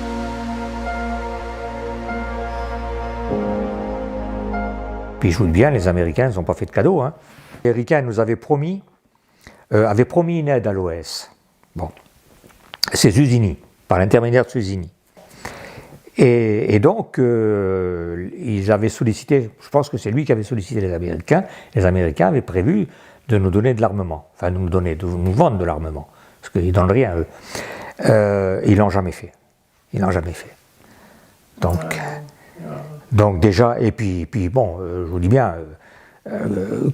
Puis je vous dis bien, les Américains n'ont pas fait de cadeau. Hein. Les Américains nous avaient promis une aide à l'OS. Bon, c'est Zuzini, par l'intermédiaire de Zuzini. Et donc, ils avaient sollicité, je pense que c'est lui qui avait sollicité les Américains avaient prévu de nous donner de l'armement, enfin de nous vendre de l'armement, parce qu'ils ne donnent rien à eux. Ils ne l'ont jamais fait. Donc déjà, et puis bon, je vous dis bien,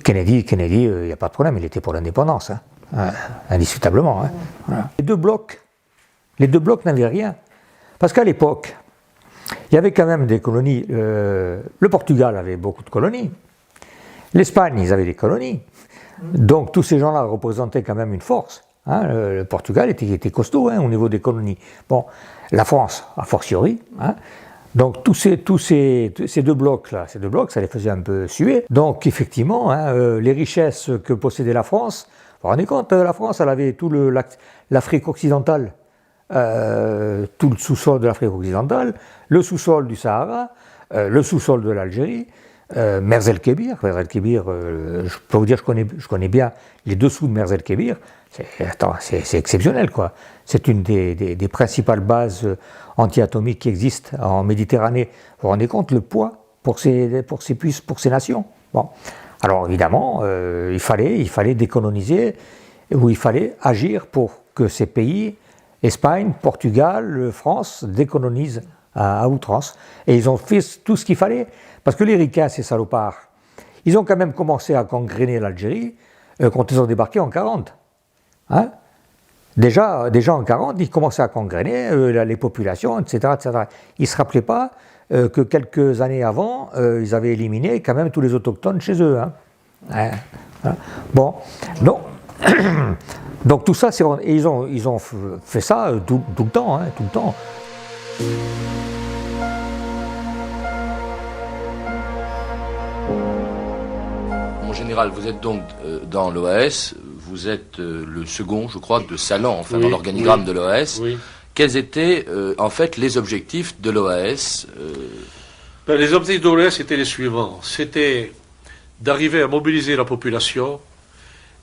Kennedy, il n'y a pas de problème, il était pour l'indépendance, hein, indiscutablement. Hein, voilà. Les deux blocs n'avaient rien, parce qu'à l'époque, il y avait quand même des colonies. Le Portugal avait beaucoup de colonies. L'Espagne, ils avaient des colonies. Donc tous ces gens-là représentaient quand même une force. Hein. Le Portugal était costaud au niveau des colonies. Bon, la France, a fortiori. Hein. Donc tous ces deux blocs-là, ça les faisait un peu suer. Donc effectivement, les richesses que possédait la France, vous vous rendez compte, la France, elle avait tout l'Afrique occidentale. Tout le sous-sol de l'Afrique occidentale, le sous-sol du Sahara, le sous-sol de l'Algérie, Merz-el-Kébir, je peux vous dire, je connais bien les dessous de Merz-el-Kébir, c'est exceptionnel, quoi. C'est une des principales bases anti-atomiques qui existent en Méditerranée. Vous vous rendez compte le poids pour ces nations. Bon. Alors évidemment, il fallait décoloniser, ou il fallait agir pour que ces pays, Espagne, Portugal, France, décolonisent à outrance. Et ils ont fait tout ce qu'il fallait. Parce que les ricains, ces salopards, ils ont quand même commencé à gangréner l'Algérie quand ils ont débarqué en 40. Hein? Déjà en 40, ils commençaient à gangréner les populations, etc., etc. Ils ne se rappelaient pas que quelques années avant, ils avaient éliminé quand même tous les autochtones chez eux. Hein? Hein? Bon, non. Donc tout ça, ils ont fait ça tout le temps, hein, tout le temps. Mon général, vous êtes donc dans l'OAS, vous êtes le second, je crois, de Salan, enfin dans l'organigramme de l'OAS. Oui. Quels étaient en fait les objectifs de l'OAS Les objectifs de l'OAS étaient les suivants. C'était d'arriver à mobiliser la population,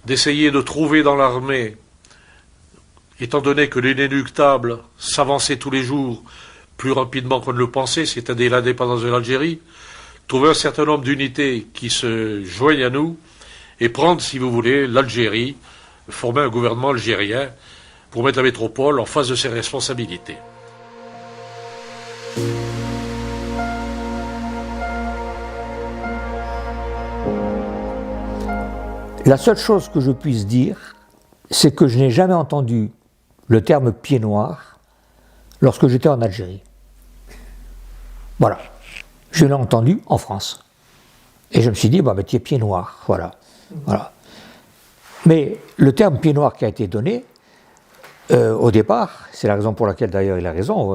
d'essayer de trouver dans l'armée, étant donné que l'inéluctable s'avançait tous les jours plus rapidement qu'on ne le pensait, c'est-à-dire l'indépendance de l'Algérie, trouver un certain nombre d'unités qui se joignent à nous et prendre, si vous voulez, l'Algérie, former un gouvernement algérien pour mettre la métropole en face de ses responsabilités. La seule chose que je puisse dire, c'est que je n'ai jamais entendu le terme pied noir lorsque j'étais en Algérie. Voilà. Je l'ai entendu en France. Et je me suis dit, bah, tu es pied noir. Voilà. Voilà. Mais le terme pied noir qui a été donné, au départ, c'est la raison pour laquelle d'ailleurs il a raison,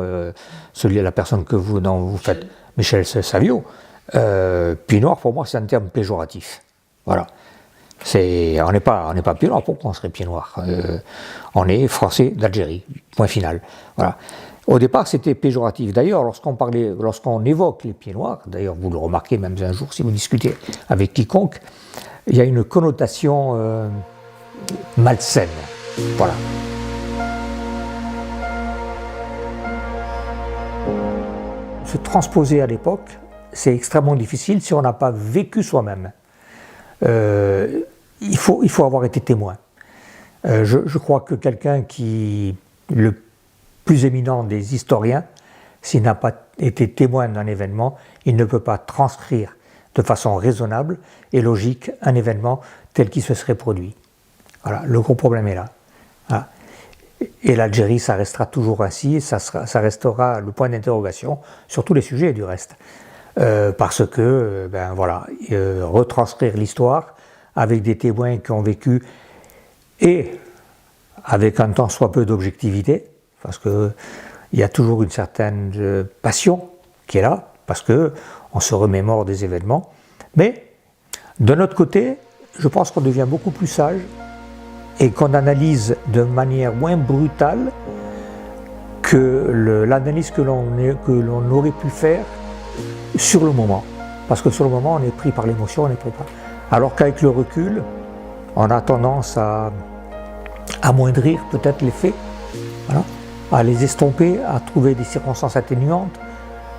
la personne que vous faites, Michel Savio, pied noir pour moi c'est un terme péjoratif. Voilà. On n'est pas pied noir, pourquoi on serait pied noir on est français d'Algérie, point final. Voilà. Au départ, c'était péjoratif. D'ailleurs, lorsqu'on évoque les pieds noirs, d'ailleurs, vous le remarquez même un jour si vous discutez avec quiconque, il y a une connotation malsaine. Voilà. Se transposer à l'époque, c'est extrêmement difficile si on n'a pas vécu soi-même il faut avoir été témoin. Je crois que quelqu'un le plus éminent des historiens, s'il n'a pas été témoin d'un événement, il ne peut pas transcrire de façon raisonnable et logique un événement tel qu'il se serait produit. Voilà, le gros problème est là. Voilà. Et l'Algérie, ça restera toujours ainsi, ça restera le point d'interrogation sur tous les sujets du reste. Parce que, retranscrire l'histoire avec des témoins qui ont vécu et avec un tant soit peu d'objectivité, parce qu'il y a toujours une certaine passion qui est là, parce qu'on se remémore des événements. Mais, d'un autre côté, je pense qu'on devient beaucoup plus sage et qu'on analyse de manière moins brutale que l'analyse que l'on aurait pu faire sur le moment. Parce que sur le moment, on est pris par l'émotion, on est pris par... Alors qu'avec le recul, on a tendance à amoindrir peut-être les faits, voilà, à les estomper, à trouver des circonstances atténuantes,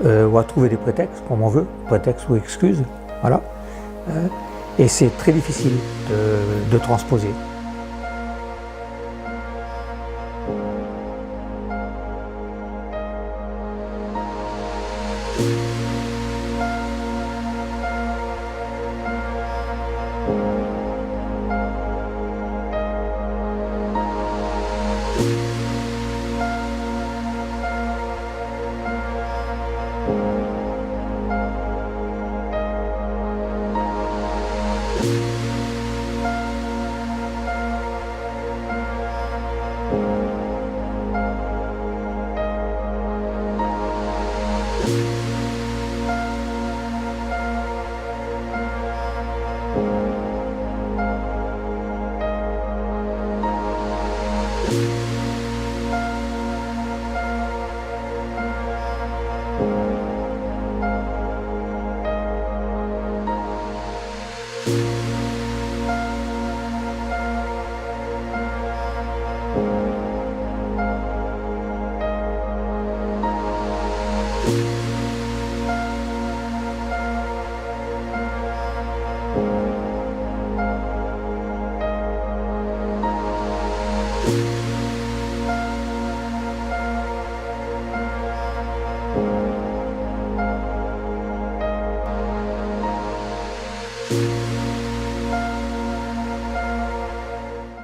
ou à trouver des prétextes, comme on veut, prétextes ou excuses, voilà. Et c'est très difficile de transposer.